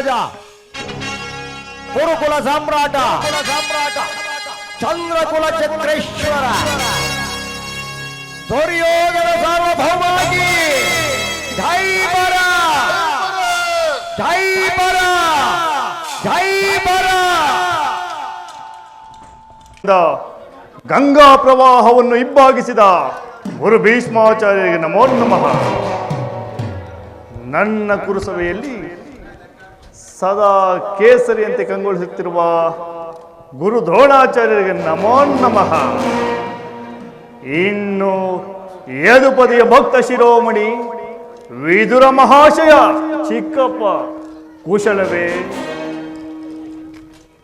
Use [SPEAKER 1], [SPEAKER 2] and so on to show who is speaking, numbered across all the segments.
[SPEAKER 1] ರಾಜ ಕುರುಕುಲ ಸಾಮ್ರಾಟ ಚಂದ್ರಕುಲ ಚಕ್ರೇಶ್ವರ ದುರ್ಯೋಧನ ಸಾರ್ವಭೌಮಾಗಿ ಜೈ ಬರ ಜೈ ಬರ ಜೈ ಬರ.
[SPEAKER 2] ಗಂಗಾ ಪ್ರವಾಹವನ್ನು ಇಬ್ಬಾಗಿಸಿದ ಗುರು ಭೀಷ್ಮಾಚಾರ್ಯರಿಗೆ ನಮೋ ನಮಃ. ನನ್ನ ಕುರುಸಭೆಯಲ್ಲಿ ಸದಾ ಕೇಸರಿಯಂತೆ ಕಂಗೊಳಿಸುತ್ತಿರುವ ಗುರು ದ್ರೋಣಾಚಾರ್ಯರಿಗೆ ನಮೋ ನಮಃ. ಇನ್ನು ಯದುಪದಿಯ ಭಕ್ತ ಶಿರೋಮಣಿ ವಿದುರ ಮಹಾಶಯ ಚಿಕ್ಕಪ್ಪ ಕುಶಲವೇ?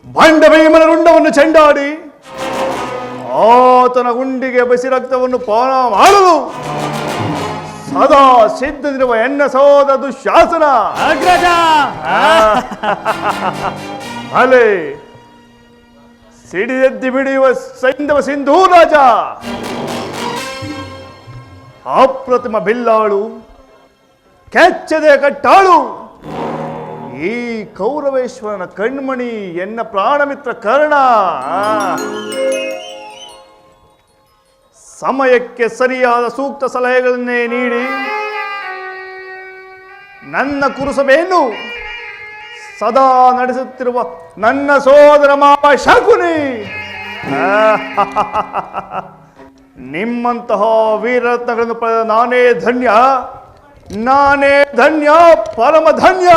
[SPEAKER 2] ಬಂಡ ಭೀಮನ ರುಂಡವನ್ನು ಚೆಂಡಾಡಿ ಆತನ ಗುಂಡಿಗೆ ಬಸಿ ರಕ್ತವನ್ನು ಪಾನ ಮಾಡಲು ಸದಾ ಸಿದ್ಧದಿರುವ ಎನ್ನ ಸೋದ ದುಶಾಸನ
[SPEAKER 1] ಅಗ್ರಜ.
[SPEAKER 2] ಭಲೆ ಸಿಡಿದೆದ್ದಿ ಬಿಡಿಯುವ ಸೈಂಧವ ಸಿಂಧೂ ರಾಜ, ಅಪ್ರತಿಮ ಬಿಲ್ಲಾಳು, ಕೆಚ್ಚದೆ ಕಟ್ಟಾಳು, ಈ ಕೌರವೇಶ್ವರನ ಕಣ್ಮಣಿ ಎನ್ನ ಪ್ರಾಣಮಿತ್ರ ಕರ್ಣ. ಸಮಯಕ್ಕೆ ಸರಿಯಾದ ಸೂಕ್ತ ಸಲಹೆಗಳನ್ನೇ ನೀಡಿ ನನ್ನ ಕುರುಸಭೆಯನ್ನು ಸದಾ ನಡೆಸುತ್ತಿರುವ ನನ್ನ ಸೋದರ ಮಾವ ಶಕುನಿ, ನಿಮ್ಮಂತಹ ವೀರರತ್ನಗಳನ್ನು ಪಡೆದ ನಾನೇ ಧನ್ಯ, ನಾನೇ ಧನ್ಯ, ಪರಮ ಧನ್ಯ.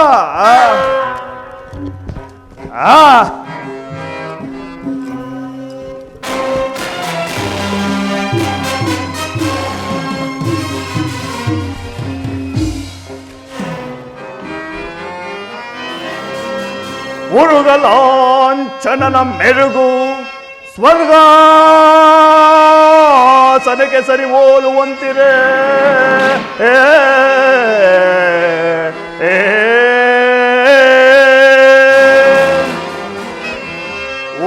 [SPEAKER 2] ಉರುಗಲಾಂಛನನ ಮೆರುಗು ಸ್ವರ್ಗಾಸನಕ್ಕೆ ಸರಿ ಹೋಲುವಂತಿರೆ.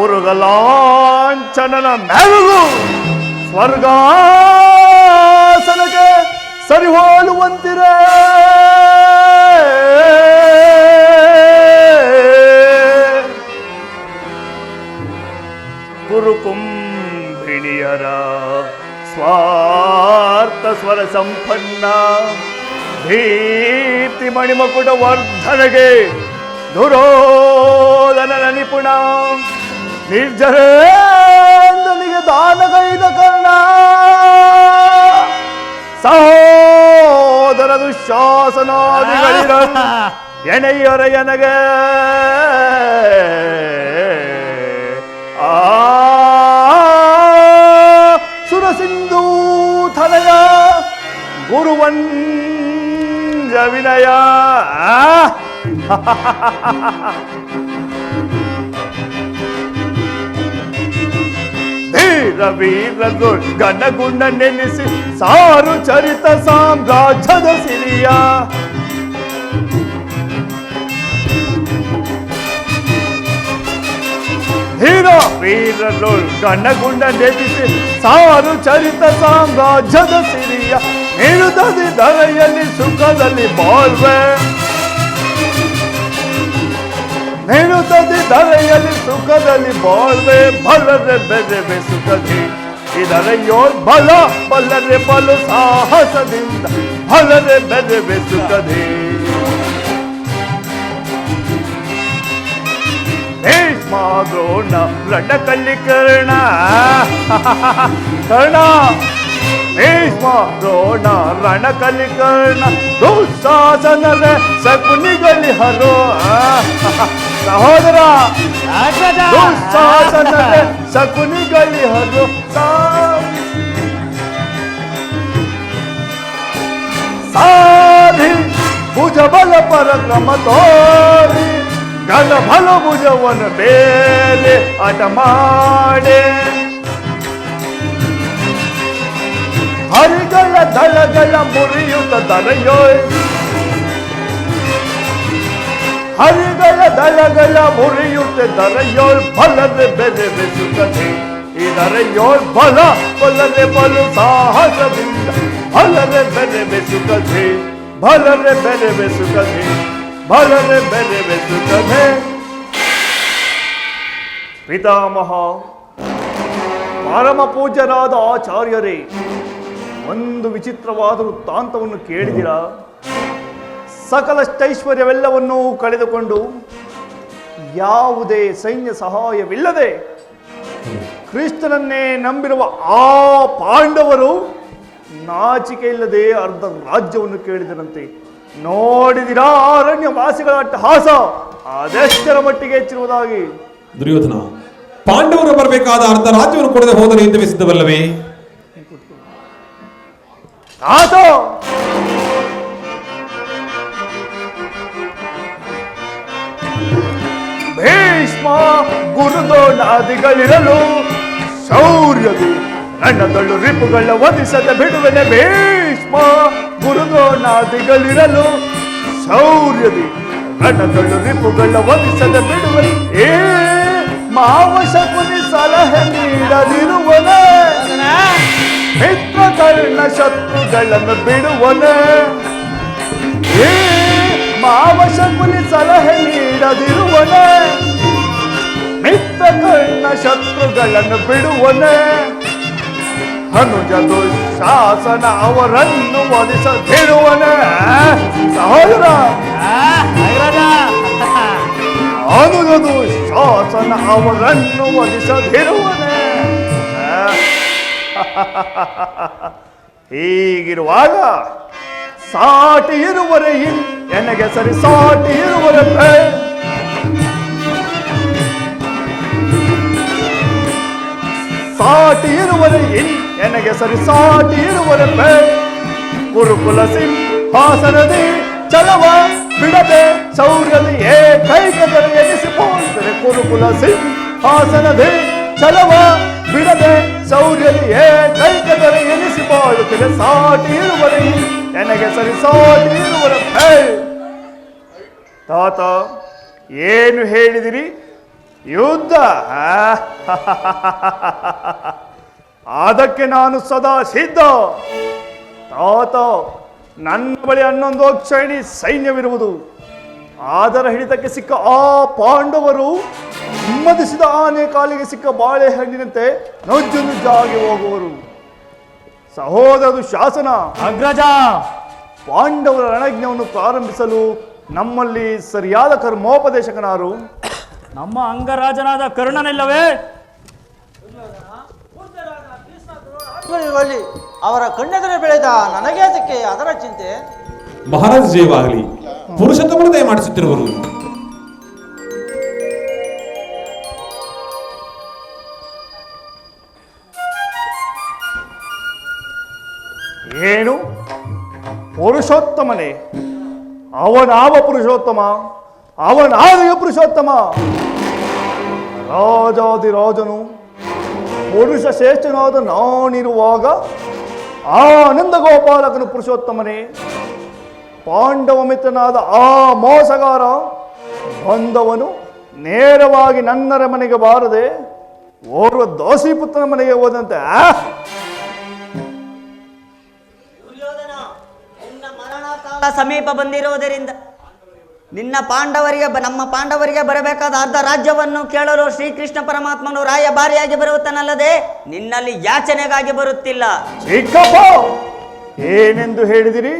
[SPEAKER 2] ಉರುಗಲಾಂಛನನ ಮೆರುಗು ಸ್ವರ್ಗಾಸನಕ್ಕೆ ಸರಿ ಹೋಲುವಂತಿರೆ. ಕುರುಕುಂಭಿಣಿಯರ ಸ್ವಾರ್ಥ ಸ್ವರ ಸಂಪನ್ನ ದೀಪ್ತಿ ಮಣಿಮಕುಟ ವರ್ಧನೆಗೆ ದುರೋಧನನ ನಿಪುಣ ನಿರ್ಜರೇಂದ್ರನಿಗೆ ದಾನಗೈದ ಕರ್ಣ. ಸಹೋದರ ದುಶಾಸನಾದಿಗಳಿರ ಎಣೆಯೊರ ಎನಗೆ ಸುರಸಿಂಧೂ ಥನಯ ಗುರುವಂಜ ವಿನಯ. ಧೀರ ವೀರ ಗಣಗುಣ ನೆನೆಸಿ ಸಾರು ಚರಿತ ಸಾಮ್ರಾಜ್ಯದ ಸಿರಿಯ. ಧೀರ ವೀರರು ಗಣಗುಂಡ ನೆನೆಸಿ ಸಾರು ಚರಿತ ಸಾಮ್ರಾಜ್ಯದ ಸಿರಿಯ. ನಿರುದದಿ ಧರೆಯಲ್ಲಿ ಸುಖದಲ್ಲಿ ಬಾಳ್ವೆ, ನಿರುದದಿ ಧರೆಯಲ್ಲಿ ಸುಖದಲ್ಲಿ ಬಾಳ್ವೆ. ಬಲರೆ ಬೆರೆವೆ ಸುಖದಿ ಇದರೆಯೋಳ್ ಬಲ, ಬಲ್ಲರೆ ಬಲು ಸಾಹಸದಿಂದ ಬಲರೆ ಬೆರೆವೆ ಸುಖದಿ. ಭೀಷ್ಮ ದ್ರೋಣ ರಣಕಲ್ಲಿ ಕರ್ಣ ಕರ್ಣ. ಭೀಷ್ಮ ದ್ರೋಣ ರಣಕಲ್ಲಿ ಕರ್ಣ ದುಃಶಾಸನರ ಶಕುನಿಗಲಿ ಹರೋ. ಸಹೋದರ ದುಃಶಾಸನರ ಶಕುನಿಗಲಿ ಹರೋ. ಸಾಧಿ ಭುಜಬಲ ಪರಕ್ರಮ ತೋರಿ ಗಲ ಭಲ ಭುಜವನ ಬೇರೆ ಆಟ ಮಾಡೆ. ಹರಿಗಳ ದಳಗಳ ಮುರಿಯುತ್ತ ದರೆಯೋಯ್, ಹರಿಗಳ ದಳಗಳ ಮುರಿಯುತ್ತ ದರೆಯೋಳ್ ಬಲದೆ ಬೆರೆವೆ ಸುಖದಿ. ಇದರೆಯೋಳ್ ಬಲ, ಬಲರೆ ಬಲು ಸಾಹಸದಿಂದ ಬಲರೆ ಬೆರೆವೆ ಸುಖದಿ, ಬಲರೆ ಬೆರೆವೆ ಸುಖದಿ. ಬಲರೆ ಬೆರೆವೆಸುತ್ತದೆ. ಪಿತಾಮಹ ಪರಮ ಪೂಜ್ಯರಾದ ಆಚಾರ್ಯರೇ, ಒಂದು ವಿಚಿತ್ರವಾದ ವೃತ್ತಾಂತವನ್ನು ಕೇಳಿದಿರಾ? ಸಕಲಷ್ಟೈಶ್ವರ್ಯವೆಲ್ಲವನ್ನೂ ಕಳೆದುಕೊಂಡು ಯಾವುದೇ ಸೈನ್ಯ ಸಹಾಯವಿಲ್ಲದೆ ಕೃಷ್ಣನನ್ನೇ ನಂಬಿರುವ ಆ ಪಾಂಡವರು ನಾಚಿಕೆ ಇಲ್ಲದೆ ಅರ್ಧ ರಾಜ್ಯವನ್ನು ಕೇಳಿದರಂತೆ. ನೋಡಿದಿರಾ ಅರಣ್ಯ ವಾಸಿಗಳ ಅಟ್ಟಹಾಸ ಅದೆಷ್ಟರ ಮಟ್ಟಿಗೆ ಹೆಚ್ಚಿರುವುದಾಗಿ?
[SPEAKER 3] ದುರ್ಯೋಧನ, ಪಾಂಡವರು ಬರಬೇಕಾದ ಅರ್ಧ ರಾಜ್ಯವನ್ನು ಕೊಡದೆ ಹೋದರೆ ಯುದ್ಧವೇ ಸಿದ್ಧವಲ್ಲವೇ?
[SPEAKER 2] ಆತೋ ಭೀಷ್ಮ ಗುರುದೋಣಾದಿಗಳಿರಲು ಶೌರ್ಯದಿ ರಣದಳು ರಿಪುಗಳ ವಧಿಸದೆ ಬಿಡುವೆನೆ. ಭೀಷ್ಮ ಗುರುದೋಣಾದಿಗಳಿರಲು ಶೌರ್ಯದಿ ರಣದಳು ರಿಪುಗಳ ವಧಿಸದೆ ಬಿಡುವೆನೆ. ಏ ಮಾವ ಶಕುನಿ ಸಲಹೆ ನೀಡದಿರುವನೆ, ಮಿತ್ರಕರ್ಣ ಶತ್ರುಗಳನ್ನು ಬಿಡುವನೆ. ಏ ಮಾವ ಶಕುನಿ ಸಲಹೆ ನೀಡದಿರುವನೆ, ಮಿತ್ರಕರ್ಣ ಶತ್ರುಗಳನ್ನು ಬಿಡುವನೆ. ಅನುಜ ದುಶಾಸನ ಅವರನ್ನು ವಧಿಸದಿರುವನೆ. ಸಹೋದರ, ಅನುಜ ದುಶಾಸನ ಅವರನ್ನು ವಧಿಸದಿರುವನೆ. ಹೀಗಿರುವಾಗ ಸಾಟಿ ಇರುವರೆ ನನಗೆ ಸರಿ ಸಾಟಿ ಇರುವರೆ ಸಾಟಿ ಇರುವರೆ ನನಗೆ ಸರಿ ಸಾಟಿ ಇರುವರೆ ಗುರುಕುಲ ಸಿಂಹಾಸನದಿ ಚಲವ ಬಿಡದೆ ಶೌರ್ಯದಿ ಏಕೈಕದರೆ ಎನಿಸಿಕೊಳ್ಳುತ್ತದೆ. ಗುರುಕುಲ ಸಿಂಹಾಸನದಿ ಚಲವ ಬಿಡದೆ ಶೌರ್ಯದಿ ಏಕೈಕದರೆ ಎನಿಸಿಕೊಳ್ಳುತ್ತದೆ. ಸಾಟಿ ಇರುವರೆ ನನಗೆ ಸರಿ ಸಾಟಿ ಇರುವರೆ. ತಾತ, ಏನು ಹೇಳಿದಿರಿ? ಯುದ್ಧ? ಅದಕ್ಕೆ ನಾನು ಸದಾ ಸಿದ್ಧ. ತಾತ, ನನ್ನ ಬಳಿ 11 ಅಕ್ಷರಣಿ ಸೈನ್ಯವಿರುವುದು. ಅದರ ಹಿಡಿತಕ್ಕೆ ಸಿಕ್ಕ ಆ ಪಾಂಡವರು ಹಿಮ್ಮದಿಸಿದ ಆನೆ ಕಾಲಿಗೆ ಸಿಕ್ಕ ಬಾಳೆಹಣ್ಣಿನಂತೆ ನುಜ್ಜು ನುಜ್ಜಾಗಿ ಹೋಗುವರು. ಸಹೋದರದು ಶಾಸನ
[SPEAKER 1] ಅಗ್ರಜ,
[SPEAKER 2] ಪಾಂಡವರ ರಣಜ್ಞವನ್ನು ಪ್ರಾರಂಭಿಸಲು ನಮ್ಮಲ್ಲಿ ಸರಿಯಾದ ಕರ್ಮೋಪದೇಶಕನಾರು?
[SPEAKER 1] ನಮ್ಮ ಅಂಗರಾಜನಾದ ಕರ್ಣನಿಲ್ಲವೇ?
[SPEAKER 4] ಅವರ ಕಣ್ಣೆದುರು ಬೆಳೆದ ನನಗೆ ಅದಕ್ಕೆ ಅದರ ಚಿಂತೆ.
[SPEAKER 3] ಮಹಾರಾಜ ಜಯವಾಗಲಿ. ಪುರುಷೋತ್ತಮನ ದಯ ಮಾಡಿಸುತ್ತಿರುವರು.
[SPEAKER 2] ಏನು ಪುರುಷೋತ್ತಮನೇ? ಅವನಾವ ಪುರುಷೋತ್ತಮ? ಅವನಾದಿಯ ಪುರುಷೋತ್ತಮ? ರಾಜಾದಿರಾಜನು ಪುರುಷ ಶ್ರೇಷ್ಠನಾದ ನಾನಿರುವಾಗ ಆನಂದ ಗೋಪಾಲಕನು ಪುರುಷೋತ್ತಮನೇ? ಪಾಂಡವ ಮಿತ್ರನಾದ ಆ ಮೋಸಗಾರ ಬಂದವನು ನೇರವಾಗಿ ನನ್ನರ ಮನೆಗೆ ಬಾರದೆ ಓರ್ವ ದೋಷಿಪುತ್ರನ ಮನೆಗೆ ಹೋದಂತೆ.
[SPEAKER 5] ಸಮೀಪ ಬಂದಿರುವುದರಿಂದ ನಮ್ಮ ಪಾಂಡವರಿಗೆ ಬರಬೇಕಾದ ಅರ್ಧ ರಾಜ್ಯವನ್ನು ಕೇಳಲು ಶ್ರೀಕೃಷ್ಣ ಪರಮಾತ್ಮನು ರಾಯಭಾರಿಯಾಗಿ ಬರುತ್ತಾನಲ್ಲದೆ ನಿನ್ನಲ್ಲಿ ಯಾಚನೆಗಾಗಿ ಬರುತ್ತಿಲ್ಲ.
[SPEAKER 2] ಚಿಕ್ಕಪ್ಪ, ಏನೆಂದು ಹೇಳಿದಿರಿ?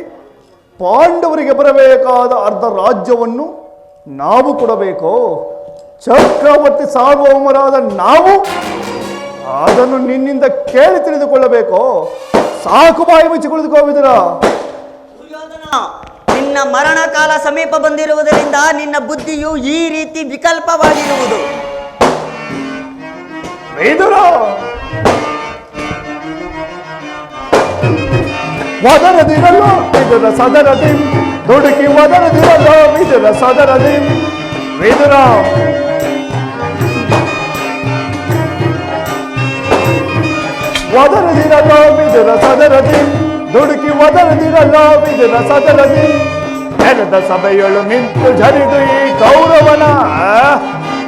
[SPEAKER 2] ಪಾಂಡವರಿಗೆ ಬರಬೇಕಾದ ಅರ್ಧ ರಾಜ್ಯವನ್ನು ನಾವು ಕೊಡಬೇಕೋ? ಚಕ್ರವರ್ತಿ ಸಾರ್ವಭೌಮರಾದ ನಾವು ಅದನ್ನು ನಿನ್ನಿಂದ ಕೇಳಿ ತಿಳಿದುಕೊಳ್ಳಬೇಕೋ? ಸಾಕು, ಬಾಯಿ ಮುಚ್ಚಿ ಕುಳಿತುಕೋವಿದ್ದೀರಾ?
[SPEAKER 5] ನಿನ್ನ ಮರಣ ಕಾಲ ಸಮೀಪ ಬಂದಿರುವುದರಿಂದ ನಿನ್ನ ಬುದ್ಧಿಯು ಈ ರೀತಿ ವಿಕಲ್ಪವಾಗಿರುವುದು.
[SPEAKER 2] ವದರದಿರಲು ವಿದುರ ಸದರದಿ ದುಡುಕಿ ವದರದಿರಲು ವಿದುರ ಸದರದಿ ವಿದುರ ವದರದಿರಲು ವಿದುರ ಸದರದಿ ದುಡುಕಿ ವದರದಿರಲು ವಿದುರ ಸದರದಿ ನೆಲದ ಸಭೆಯೊಳು ನಿಂತು ಜರಿದು ಈ ಕೌರವನ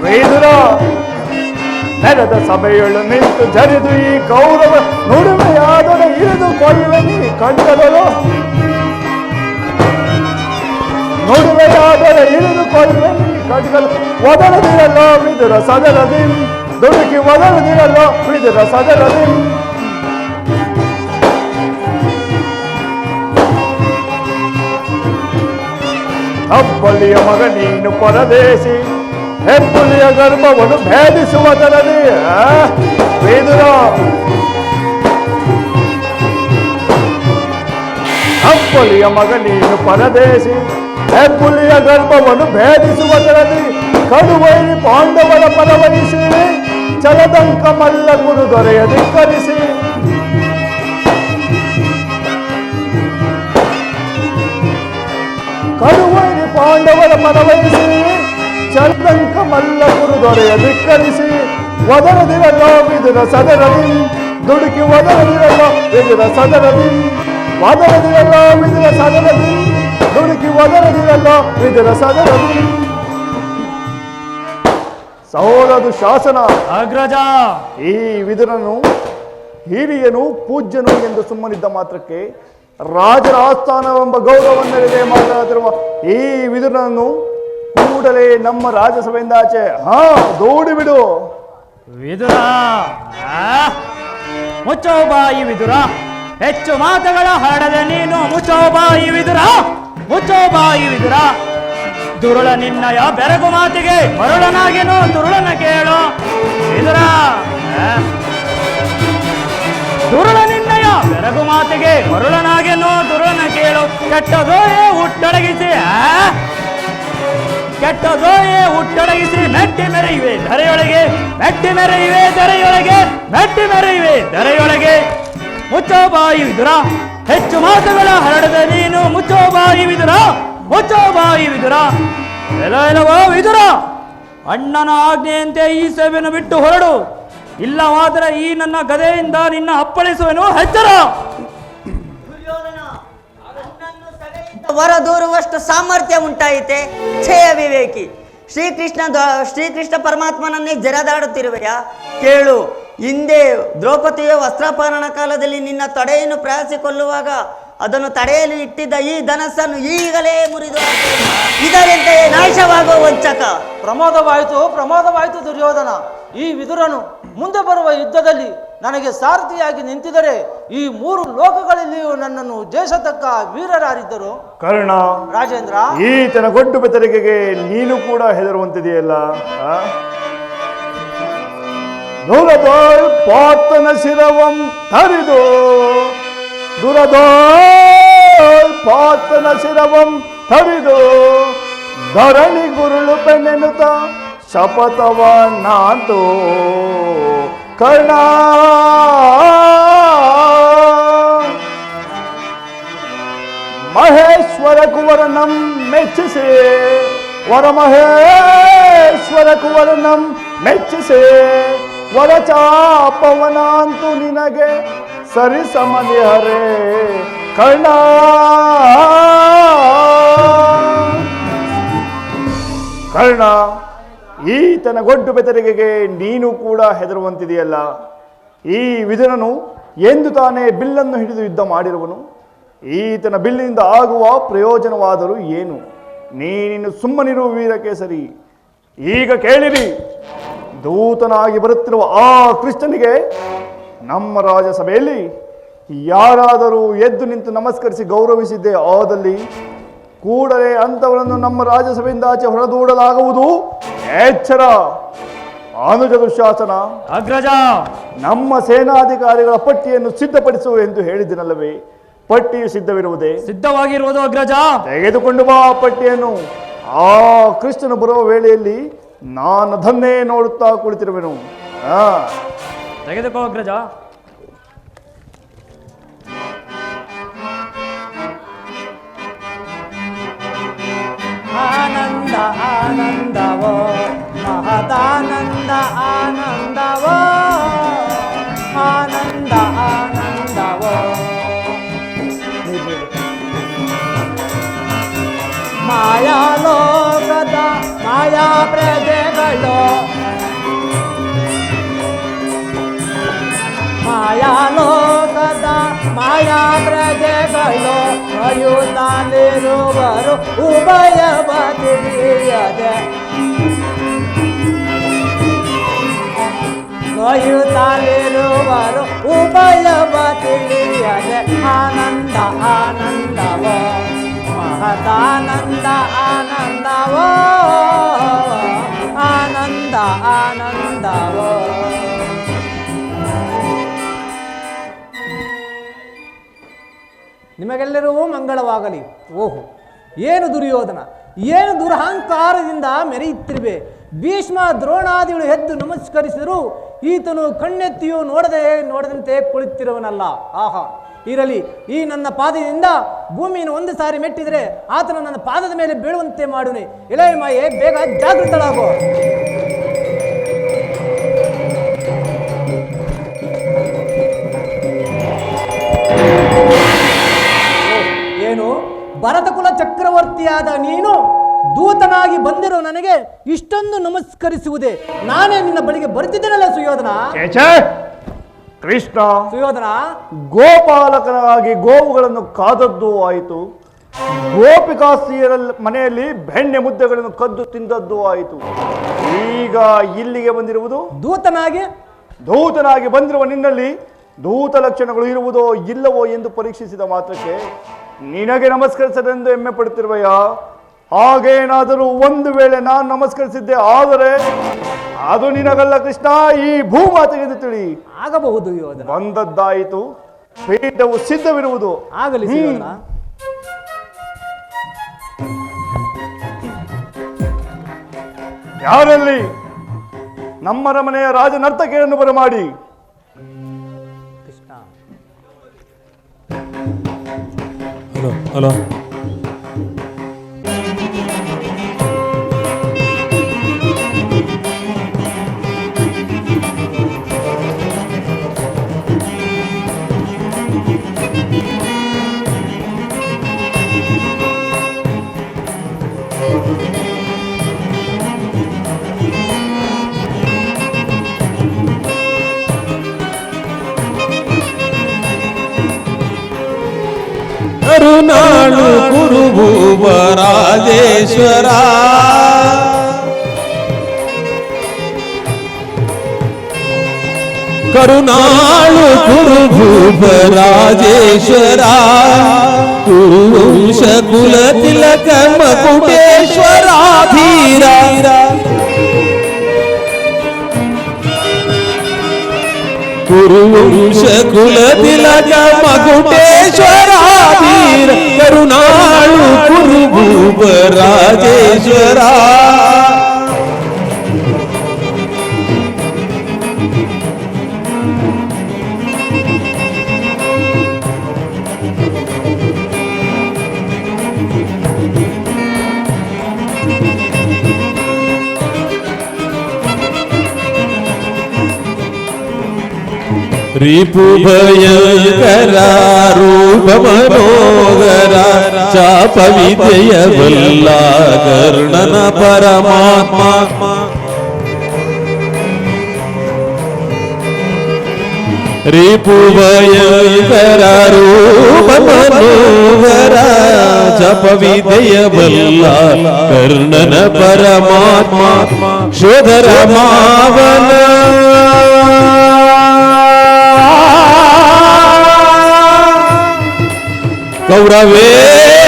[SPEAKER 2] ವಿದುರ ನೆಲದ ಸಭೆಯೊಳು ನಿಂತು ಜರಿದು ಈ ಕೌರವ ನುಡಿಮೆಯಾದೊಡೆ ಇಳಿದು ಕೊಳ್ಳಿ ಕಂಡದಳು ನುಡಿವೆಯಾದರೆ ಇಳಿದುಕೊಳ್ಳುವೆ ನೀ ಖಡ್ಗಲು ಒದರದಿರಲ್ಲೋ ವಿದುರ ಸದರದಿ ದುಡುಕಿ ಒದರದಿರಲ್ಲೋ ವಿದುರ ಸದರದಿ ಹಬ್ಬಳಿಯ ಮಗ ನೀನು ಪರದೇಶಿ ಹೆಬ್ಬುಲಿಯ ಗರ್ಭವನ್ನು ಭೇದಿಸುವುದರಲ್ಲಿ ವಿದುರ ಹಬ್ಬಳಿಯ ಮಗ ನೀನು ಪರದೇಶಿ ಹೆಬ್ಬುಲಿಯ ಗರ್ಭವನ್ನು ಭೇದಿಸುವುದರಲ್ಲಿ ಕಡುವೈರಿ ಪಾಂಡವರ ಪರವಹಿಸಿ ಚಲದಂಕ ಮಲ್ಲ ಗುರು ದೊರೆಯ ಧಿಕ್ಕರಿಸಿ ಕಡುವೈರಿ ಪಾಂಡವರ ಪರವಹಿಸಿ ಚಲದಂಕ ಮಲ್ಲ ಗುರು ದೊರೆಯ ಧಿಕ್ಕರಿಸಿ ಒದರದಿರಲ್ಲೋ ವಿದುರ ಸದರದಿ ದುಡುಕಿ ಒದರದಿರಲ್ಲೋ ವಿದುರ ಸದರದಿ ಒದರದಿರಲ್ಲೋ ವಿದುರ ಸದರದಿ ದುಡುಕಿ ಒದರದಿರಲ್ಲೋ ವಿದುರ ಸದರದಿ. ಸಹೋದರದು ಶಾಸನ.
[SPEAKER 1] ಅಗ್ರಜ,
[SPEAKER 2] ಈ ವಿದುರನು ಹಿರಿಯನು ಪೂಜ್ಯನು ಎಂದು ಸುಮ್ಮನಿದ್ದ ಮಾತ್ರಕ್ಕೆ ರಾಜರ ಆಸ್ಥಾನವೆಂಬ ಗೌರವವನ್ನೆಡೆಗೆ ಮಾತನಾಡುತ್ತಿರುವ ಈ ವಿದುರನನ್ನು ಕೂಡಲೇ ನಮ್ಮ ರಾಜಸಭೆಯಿಂದ ಆಚೆ ದೌಡಿ ಬಿಡು.
[SPEAKER 1] ವಿದುರ, ಮುಚ್ಚೋ ಬಾಯಿ ವಿದುರ, ಹೆಚ್ಚು ಮಾತುಗಳ ಹರಡದೆ ನೀನು ಮುಚ್ಚೋ ಬಾಯಿ ವಿದುರ, ಮುಚ್ಚೋ ಬಾಯಿ ವಿದುರ. ದುರುಳ ನಿನ್ನಯ ಬೆರಗು ಮಾತಿಗೆ ಮರುಳನಾಗೇನು ದುರುಳನ ಕೇಳು ವಿದುರ. ದುರುಳ ನಿನ್ನಯ ಬೆರಗು ಮಾತಿಗೆ ಮರುಳನಾಗೇನು ದುರುಳನ ಕೇಳು. ಕೆಟ್ಟದೋಯೇ ಹುಟ್ಟಡಗಿಸಿ ಕೆಟ್ಟದೋಯೇ ಹುಟ್ಟಡಗಿಸಿ ಮೆಟ್ಟಿ ಮೆರೆಯುವೆ ಧರೆಯೊಳಗೆ, ಮೆಟ್ಟಿ ಮೆರೆಯುವೆ ಧರೆಯೊಳಗೆ, ಮೆಟ್ಟಿ ಮೆರೆಯುವೆ ಧರೆಯೊಳಗೆ. ಮುಚ್ಚೋ ಬಾಯಿ ವಿದುರ, ಹೆಚ್ಚು ಮಾತುಗಳ ಹರಡದ ನೀನು ಮುಚ್ಚೋ ಬಾಯಿ ವಿದುರ, ಮುಚ್ಚೋ ಬಾಯಿ ವಿದುರ. ಎಲ್ಲವೋ ವಿದುರ, ಅಣ್ಣನ ಆಜ್ಞೆಯಂತೆ ಈ ಸೇವೆಯನ್ನು ಬಿಟ್ಟು ಹೊರಡು, ಇಲ್ಲವಾದರೆ ಈ ನನ್ನ ಗದೆಯಿಂದ ನಿನ್ನ ಅಪ್ಪಳಿಸುವೆನು. ಎಚ್ಚರ.
[SPEAKER 5] ಹೊರದೂರುವಷ್ಟು ಸಾಮರ್ಥ್ಯ ಉಂಟಾಯಿತೆ. ಛಯ ವಿವೇಕಿ, ಶ್ರೀಕೃಷ್ಣ ಪರಮಾತ್ಮನನ್ನೇ ಜರದಾಡುತ್ತಿರುವೆಯ? ಕೇಳು, ಹಿಂದೆ ದ್ರೌಪದಿಯ ವಸ್ತ್ರಾಪಹರಣ ಕಾಲದಲ್ಲಿ ನಿನ್ನ ತೊಡೆಯನ್ನು ಪ್ರಯಾಸಿಕೊಳ್ಳುವಾಗ ಅದನ್ನು ತಡೆಯಲು ಇಟ್ಟಿದ್ದ ಈ ಧನಸ್ಸನ್ನು ಈಗಲೇ ಮುರಿದು ಇದರಂತೆ ನಾಶವಾಗುವ ವಂಚಕ.
[SPEAKER 4] ಪ್ರಮಾದವಾಯಿತು ದುರ್ಯೋಧನ. ಈ ವಿದುರನು ಮುಂದೆ ಬರುವ ಯುದ್ಧದಲ್ಲಿ ನನಗೆ ಸಾರಥಿಯಾಗಿ ನಿಂತಿದರೆ ಈ 3 ಲೋಕಗಳಲ್ಲಿಯೂ ನನ್ನನ್ನು ಜಯಿಸತಕ್ಕ ವೀರರಾರಿದ್ದರು.
[SPEAKER 2] ಕರ್ಣ,
[SPEAKER 4] ರಾಜೇಂದ್ರ,
[SPEAKER 2] ಈತನ ಗೊಡ್ಡು ಬೆದರಿಕೆಗೆ ನೀನು ಕೂಡ ಹೆದರುವಂತಿದೆಯಲ್ಲ. ದುರದೋಳ್ ಪಾತನ ಶಿರವಂ ತರಿದು, ದುರದೋಳ್ ಪಾತನ ಶಿರವಂ ತರಿದು ಧರಣಿ ಗುರುಳು ಪೆನ್ನೆನ್ನುತ್ತ ಶಪಥವ ನಾತು ಕರ್ಣ. ಮಹೇಶ್ವರ ಕುವರನಂ ಮೆಚ್ಚಿಸಿ, ವರ ಮಹೇಶ್ವರ ಕುವರನಂ ಮೆಚ್ಚಿಸಿ ವರಚಾಪವನಾಂತು ನಿನಗೆ ಸರಿಸಮನಿ ಹರೇ ಕರ್ಣ. ಕರ್ಣ, ಈತನ ಗೊಡ್ಡು ಬೆದರಿಕೆಗೆ ನೀನು ಕೂಡ ಹೆದರುವಂತಿದೆಯಲ್ಲ. ಈ ವಿದುರನು ಎಂದು ತಾನೇ ಬಿಲ್ಲನ್ನು ಹಿಡಿದು ಯುದ್ಧ ಮಾಡಿರುವನು. ಈತನ ಬಿಲ್ಲಿನಿಂದ ಆಗುವ ಪ್ರಯೋಜನವಾದರೂ ಏನು? ನೀನು ಸುಮ್ಮನಿರುವ ವೀರಕೇಸರಿ. ಈಗ ಕೇಳಿರಿ, ದೂತನಾಗಿ ಬರುತ್ತಿರುವ ಆ ಕೃಷ್ಣನಿಗೆ ನಮ್ಮ ರಾಜಸಭೆಯಲ್ಲಿ ಯಾರಾದರೂ ಎದ್ದು ನಿಂತು ನಮಸ್ಕರಿಸಿ ಗೌರವಿಸಿದ್ದೇ ಆದಲ್ಲಿ ಕೂಡಲೇ ಅಂಥವರನ್ನು ನಮ್ಮ ರಾಜಸಭೆಯಿಂದ ಆಚೆ ಹೊರದೂಡಲಾಗುವುದು. ಎಚ್ಚರ. ಅನುಜ ದುಶ್ಯಾಸನ.
[SPEAKER 1] ಅಗ್ರಜ,
[SPEAKER 2] ನಮ್ಮ ಸೇನಾಧಿಕಾರಿಗಳ ಪಟ್ಟಿಯನ್ನು ಸಿದ್ಧಪಡಿಸುವ ಎಂದು ಹೇಳಿದಿನಲ್ಲವೇ? ಪಟ್ಟಿಯು ಸಿದ್ಧವಿರುವುದೇ?
[SPEAKER 1] ಸಿದ್ಧವಾಗಿರುವುದು ಅಗ್ರಜ.
[SPEAKER 2] ತೆಗೆದುಕೊಂಡು ಬಾ ಪಟ್ಟಿಯನ್ನು. ಆ ಕೃಷ್ಣನು ಬರುವ ವೇಳೆಯಲ್ಲಿ ನಾನು ಅದನ್ನೇ ನೋಡುತ್ತಾ ಕುಳಿತಿರುವೆನು.
[SPEAKER 1] ತೆಗೆದುಕೋ ಅಗ್ರಜ. ಆನಂದ ಆನಂದವೋ ಮಹದಾನಂದ ಆನಂದವೋ, ಆನಂದ ಆನಂದವೋ. ಮಾಯಾಲೋಕದ ಮಾಯಾ ಪ್ರಜೆಗಳು, ಮಾಯಾಲೋಕದ ಮಾಯಾ ಪ್ರಜೆಗಳು
[SPEAKER 4] ಕಾಯುತ್ತಾಲಿರುವರು ಉಭಯವ ತಿಳಿಯದೆ ಕಾಯುತ್ತಾಲಿರುವರು ಉಭಯವ ತಿಳಿಯದೆ ಆನಂದ ಆನಂದವೋ ಮಹದಾನಂದ ಆನಂದವೋ ಆನಂದ ಆನಂದವೋ. ನಿಮಗೆಲ್ಲರಿಗೂ ಮಂಗಳವಾಗಲಿ. ಓಹೋ, ಏನು ದುರ್ಯೋಧನ, ಏನು ದುರಹಂಕಾರದಿಂದ ಮೆರೆಯುತ್ತಿರುವೆ. ಭೀಷ್ಮ ದ್ರೋಣಾದಿಗಳು ಎದ್ದು ನಮಸ್ಕರಿಸಿದರು, ಈತನು ಕಣ್ಣೆತ್ತಿಯೂ ನೋಡದಂತೆ ಕುಳಿತಿರುವನಲ್ಲ. ಆಹಾ, ಇರಲಿ, ಈ ನನ್ನ ಪಾದದಿಂದ ಭೂಮಿಯನ್ನು ಒಂದು ಸಾರಿ ಮೆಟ್ಟಿದರೆ ಆತನು ನನ್ನ ಪಾದದ ಮೇಲೆ ಬೀಳುವಂತೆ ಮಾಡುವೆ. ಎಲೆ ಮಾಯೆ, ಬೇಗ ಜಾಗೃತಳಾಗೋ. ಏನು, ಭರತಕುಲ ಚಕ್ರವರ್ತಿಯಾದ ನೀನು ದೂತನಾಗಿ ಬಂದಿರೋ ನನಗೆ ಇಷ್ಟೊಂದು ನಮಸ್ಕರಿಸುವುದೇ? ನಾನೇ ನಿನ್ನ ಬಳಿಗೆ ಬರ್ತಿದ್ದೇನಲ್ಲ ಸುಯೋಧನ.
[SPEAKER 2] ಕೃಷ್ಣ,
[SPEAKER 4] ಸುಯೋಧನ,
[SPEAKER 2] ಗೋಪಾಲಕನಾಗಿ ಗೋವುಗಳನ್ನು ಕಾದದ್ದು ಆಯಿತು, ಗೋಪಿಕಾಸ್ತ್ರೀಯರ ಮನೆಯಲ್ಲಿ ಬೆಣ್ಣೆ ಮುದ್ದೆಗಳನ್ನು ಕದ್ದು ತಿಂದದ್ದು ಆಯಿತು. ಈಗ ಇಲ್ಲಿಗೆ ಬಂದಿರುವುದು ದೂತನಾಗಿ ಬಂದಿರುವ ನಿನ್ನಲ್ಲಿ ದೂತ ಲಕ್ಷಣಗಳು ಇರುವುದೋ ಇಲ್ಲವೋ ಎಂದು ಪರೀಕ್ಷಿಸಿದ ಮಾತ್ರಕ್ಕೆ ನಿನಗೆ ನಮಸ್ಕರಿಸದೆಂದು ಹೆಮ್ಮೆ ಪಡುತ್ತಿರುವೆಯ? ಹಾಗೇನಾದರೂ ಒಂದು ವೇಳೆ ನಾನು ನಮಸ್ಕರಿಸಿದ್ದೆ ಆದರೆ ಅದು ನಿನಗಲ್ಲ ಕೃಷ್ಣ, ಈ ಭೂಮಾತೆಗೆ ತಿಳಿ
[SPEAKER 4] ಆಗಬಹುದು.
[SPEAKER 2] ಬಂದದ್ದಾಯಿತು, ಪೀಠವು ಸಿದ್ಧವಿರುವುದು.
[SPEAKER 4] ಆಗಲಿ.
[SPEAKER 2] ಯಾರಲ್ಲಿ ನಮ್ಮ ಮನೆಯ ರಾಜ ನರ್ತಕಿಯನ್ನು ಬರಮಾಡಿ.
[SPEAKER 4] ಕೃಷ್ಣ,
[SPEAKER 3] ಹಲೋ, ಕರುನಾಳು ಕುರುಭುವರಾಜೇಶ್ವರ, ಕರುನಾಳು ಕುರುಭುವರಾಜೇಶ್ವರ, ಕುರುವಂಶ ಕುಲ ತಿಲಕ ಮಕುಟೇಶ್ವರ ಧೀರ, ಕುರುವಂಶ ಕುಲ ತಿಲಕ ಮಕುಟೇಶ್ವರ ಧೀರ, ಕರುನಾಳು ಕುರುಭುವರಾಜೇಶ್ವರ. ರಿಪು ಭಯಂಕರ ರೂಪ ಮನೋಗರ, ಚಾಪ ವಿದ್ಯೆಯ ಬಲ್ಲ ಕರ್ಣನ ಪರಮಾತ್ಮ, ರಿಪು ಭಯಂಕರ ರೂಪ ಮನೋಗರ, ಚಾಪ ವಿದ್ಯೆಯ ಬಲ್ಲ ಕರ್ಣನ ಪರಮಾತ್ಮ, ಶೋಧರ ಮಾವನ ಕೌರವೇಶ್ವರ,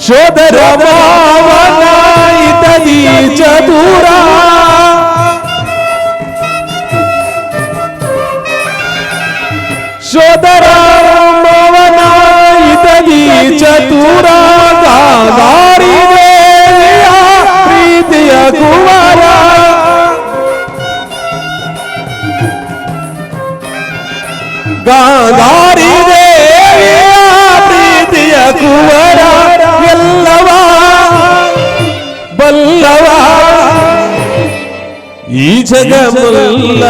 [SPEAKER 3] ಶೋಧರ ಮಾವನ ಇತದಿ ಚತುರ, ಶೋಧರ ಚತುರ, ಗಾಂಧಾರಿ ದೇವಿಯ ಪ್ರೀತಿಯ ಕುವರ, ಗಾಂಧಾರಿ ದೇವಿಯ ಪ್ರೀತಿಯ ಕುವರ, ಎಲ್ಲವ ಬಲ್ಲವ ಈ ಜಗಮಲ್ಲ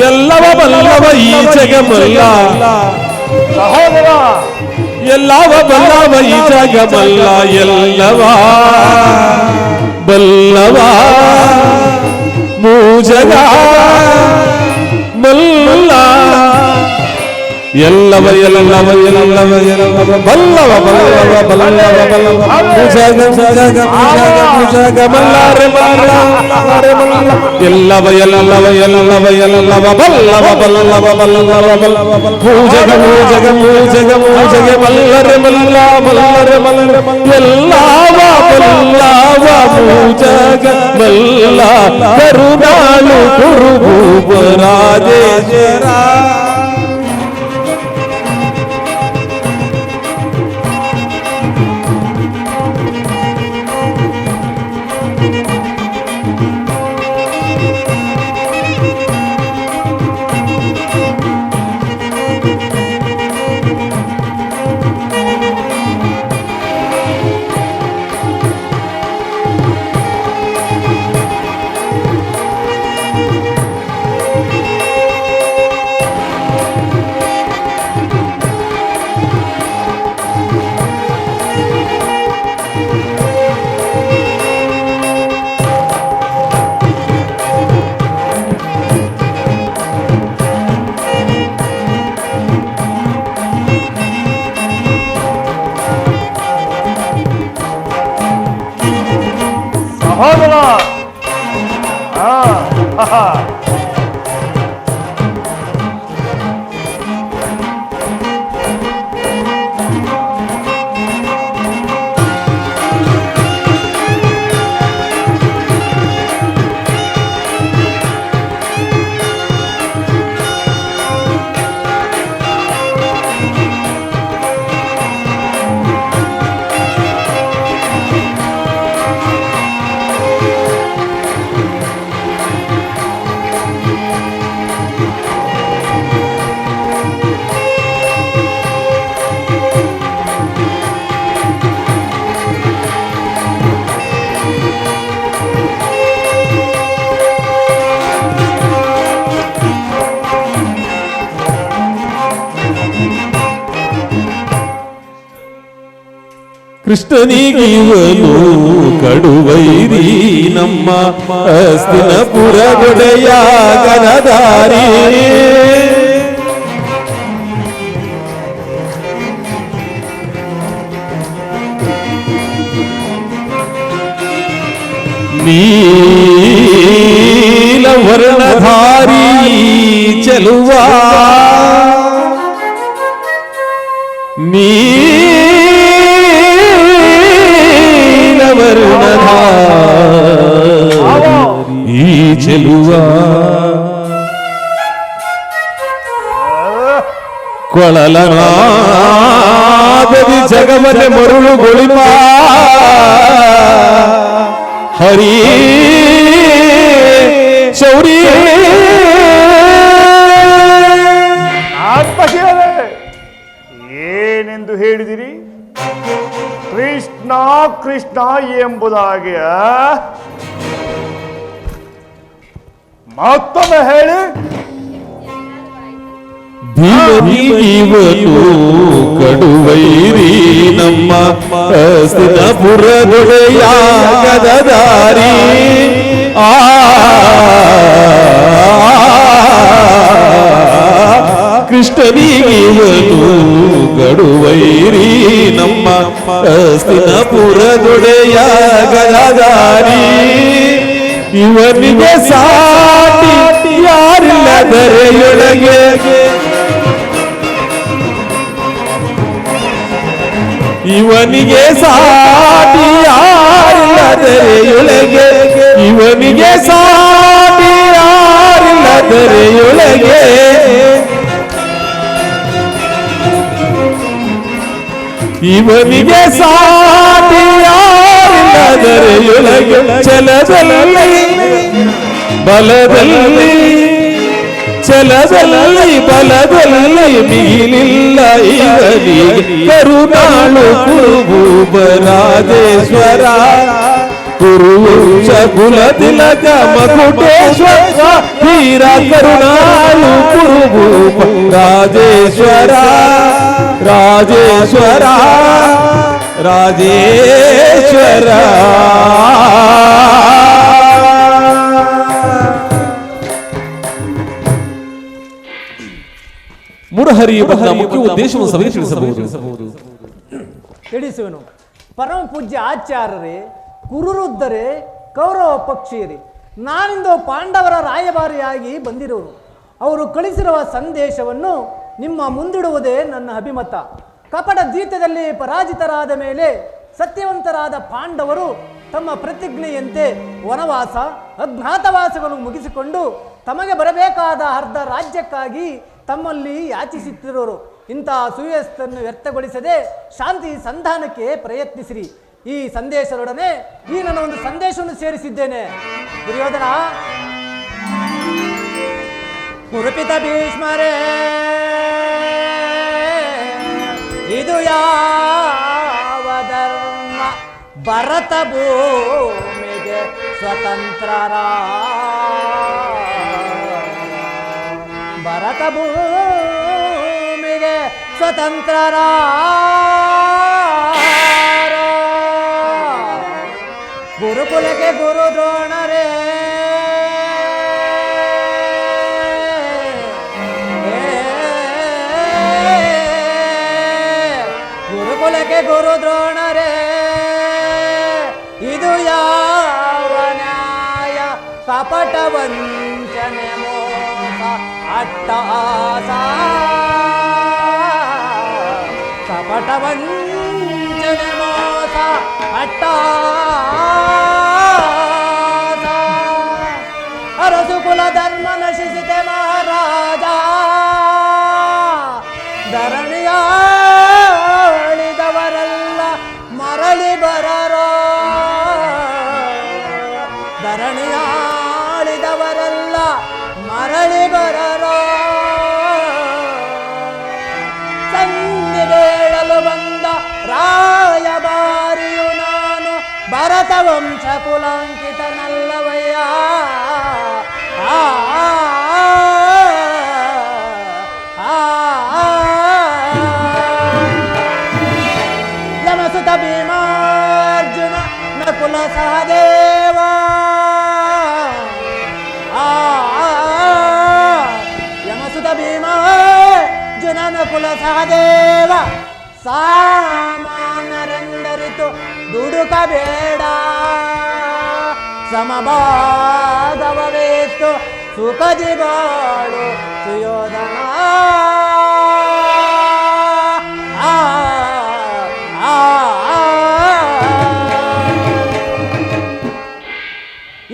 [SPEAKER 3] ಎಲ್ಲವ ಬಲ್ಲವ ಈ ಜಗಮಲ್ಲ
[SPEAKER 2] ಸಹೋದರ
[SPEAKER 3] ಎಲ್ಲವ ಬಲ್ಲವ ಈ ಜಗಮಲ್ಲ ಎಲ್ಲವ ಬಲ್ಲವ ಮೂಜಗ ಮಲ್ಲ ಎಲ್ಲವ ಎಲ್ಲವ ಎಲ್ಲವ ಎಲ್ಲವ ಬಲ್ಲವ ಬಲ್ಲವ ಬಲ್ಲವ ಬಲ್ಲವ ಮುಜಗ ಮುಜಗ ಮುಜಗ ಮುಜಗ ಮಲ್ಲಾರೆ ಮಲ್ಲಾರೆ ಮಲ್ಲ ಎಲ್ಲವ ಎಲ್ಲವ ಎಲ್ಲವ ಎಲ್ಲವ ಬಲ್ಲವ ಬಲ್ಲವ ಬಲ್ಲವ ಬಲ್ಲವ ಮುಜಗ ಮುಜಗ ಮುಜಗ ಮುಜಗ ಮಲ್ಲರೆ ಮಲ್ಲ ಮಲ್ಲರೆ ಮಲ್ಲ ಎಲ್ಲವ ಬಲ್ಲವ ಮುಜಗ ಮಲ್ಲ ಕರುಣಾಳು ಕುರುಭೂಪ ರಾಜೇಶ್ವರ
[SPEAKER 2] ಸಹೋದರ
[SPEAKER 3] ಕೃಷ್ಣನಿಗಿವನು ಕಡುವೈರಿ ನಮ್ಮ ಹಸ್ತಿನಪುರ ಗೊಡೆಯ ಗನದಾರಿ ನೀಲವರ್ಣಧಾರಿ ಚೆಲುವ ಈ ಚೆಲುವ ಕೊಳಲನಾದದಿ ಜಗವನೆ ಮರುಳುಗೊಳಿಪ ಹರಿ ಶೌರಿ
[SPEAKER 2] ಏನೆಂದು ಹೇಳಿದಿರಿ? ಕೃಷ್ಣ ಕೃಷ್ಣ ಎಂಬುದಾಗಿ ಮತ್ತೊಮ್ಮೆ ಹೇಳಿ.
[SPEAKER 3] ಭೀಮನಿಗಿವನು ಕಡುವೈರಿ ನಮ್ಮ ಹಸ್ತಿನಪುರ ಗೊಡೆಯ ಗದದಾರಿ ಕೃಷ್ಣನಿಗಿವನು ಕಡುವೈರಿ ನಮ್ಮ ಹಸ್ತಿನಪುರ ಗೊಡೆಯ ಗದದಾರಿ ಇವನಿಗೆ ಸಾಟಿ ಯಾರಿಲ್ಲ ದರೆಯೊಳಗೆ ಇವನಿಗೆ ಸಾಟಿ ಯಾರಿಲ್ಲ ದರೆಯೊಳಗೆ ಇವನಿಗೆ ಸಾಟಿ ಯಾರಿಲ್ಲ ದರೆಯೊಳಗೆ ಇವನಿಗೆ ಸಾಟಿ ಯಾರಿಲ್ಲ ದರೆಯೊಳಗೆ ಛಲದಲ್ಲಿ ಬಲದಲ್ಲಿ ಛಲದಲ್ಲಿ ಬಲದಲ್ಲಿ ಮಿಗಿಲಿಲ್ಲ ಇವನಿಗೆ ಕರುಣಾಳು ಕುರುಭೂಪ ರಾಜೇಶ್ವರ ಕುರುವಂಶ ಕುಲ ತಿಲಕ ಮಕುಟೇಶ್ವರ ವೀರ ಕರುಣಾಳು ಕುರುಭೂಪ ರಾಜೇಶ್ವರ ರಾಜೇಶ್ವರ ರಾಜೇಶ್ವರ. ಮುರಹರಿಯ ಬಂದ ಮುಖ್ಯ ಉದ್ದೇಶವನ್ನು ಸಭೆಗೆ ತಿಳಿಸಬಹುದು.
[SPEAKER 4] ತಿಳಿಸುವನು. ಪರಮ ಪೂಜ್ಯ ಆಚಾರ್ಯರೇ, ಕುರುರುದ್ಧರೇ, ಕೌರವ ಪಕ್ಷಿಯರೇ, ನಾನಿಂದು ಪಾಂಡವರ ರಾಯಭಾರಿಯಾಗಿ ಬಂದಿರುವರು. ಅವರು ಕಳಿಸಿರುವ ಸಂದೇಶವನ್ನು ನಿಮ್ಮ ಮುಂದಿಡುವುದೇ ನನ್ನ ಅಭಿಮತ. ಕಪಟ ದ್ವೀತದಲ್ಲಿ ಪರಾಜಿತರಾದ ಮೇಲೆ ಸತ್ಯವಂತರಾದ ಪಾಂಡವರು ತಮ್ಮ ಪ್ರತಿಜ್ಞೆಯಂತೆ ವನವಾಸ ಅಜ್ಞಾತವಾಸಗಳು ಮುಗಿಸಿಕೊಂಡು ತಮಗೆ ಬರಬೇಕಾದ ಅರ್ಧ ರಾಜ್ಯಕ್ಕಾಗಿ ತಮ್ಮಲ್ಲಿ ಯಾಚಿಸುತ್ತಿರುವರು. ಇಂತಹ ಸುವ್ಯವಸ್ಥೆಯನ್ನು ವ್ಯರ್ಥಗೊಳಿಸದೆ ಶಾಂತಿ ಸಂಧಾನಕ್ಕೆ ಪ್ರಯತ್ನಿಸಿರಿ. ಈ ಸಂದೇಶದೊಡನೆ ಈ ನನ್ನ ಒಂದು ಸಂದೇಶವನ್ನು ಸೇರಿಸಿದ್ದೇನೆ. ದುರ್ಯೋಧನ, ಕುರುಪಿತ ಭೀಷ್ಮರೇ, ಇದು ಯಾವ ಧರ್ಮ? ಭರತ ಭೂಮಿಗೆ ಸ್ವತಂತ್ರರ, ಭರತ ಭೂಮಿಗೆ ಸ್ವತಂತ್ರರ, ಗುರುಕುಲಕ್ಕೆ ಗುರು ದ್ರೋಣರೇ, ಗುರುಕುಲಕ್ಕೆ ಗುರು ದ್ರೋಣರೇ, ಇದು ಯಾವ ನ್ಯಾಯ? ಕಪಟ ವಂಚನೆ ಮೋಸ ಅಟ್ಟಹಾಸ, ಕಪಟ ವಂಚನೆ ಮೋಸ ಅಟ್ಟಹಾಸ. ಅರಸು ಕುಲ ಧರ್ಮ ನಶಿಸಿದೆ ಮಹಾರಾಜ, ಧರಣಿಯಾಳಿದವರೆಲ್ಲ ಮರಳಿ ಬರರೋ, ಧರಣಿಯಾಳಿದವರೆಲ್ಲ ಮರಳಿ ಬರರೋ. ಸಂಧಿಗೇಳಲು ಬಂದ ರಾಯಭಾರಿಯು ನಾನು, ಭರತ ವಂಶ ಕುಲಾಂಕಿತನಲ್ಲವಯ್ಯ. ಯಮಸುತ ಭೀಮಾರ್ಜುನ ನಕುಲ ಸಹದೇವ, ಯಮಸುತ ಭೀಮಾರ್ಜುನ ನಕುಲ ಸಹದೇವ, ಸಾಮಾನ್ಯರೆಂದರಿತು ದುಡುಕಬೇಡ, ಸಮಭಾಗವೇತು ಸುಖದಿ ಬಾಳು ಸುಯೋಧನ.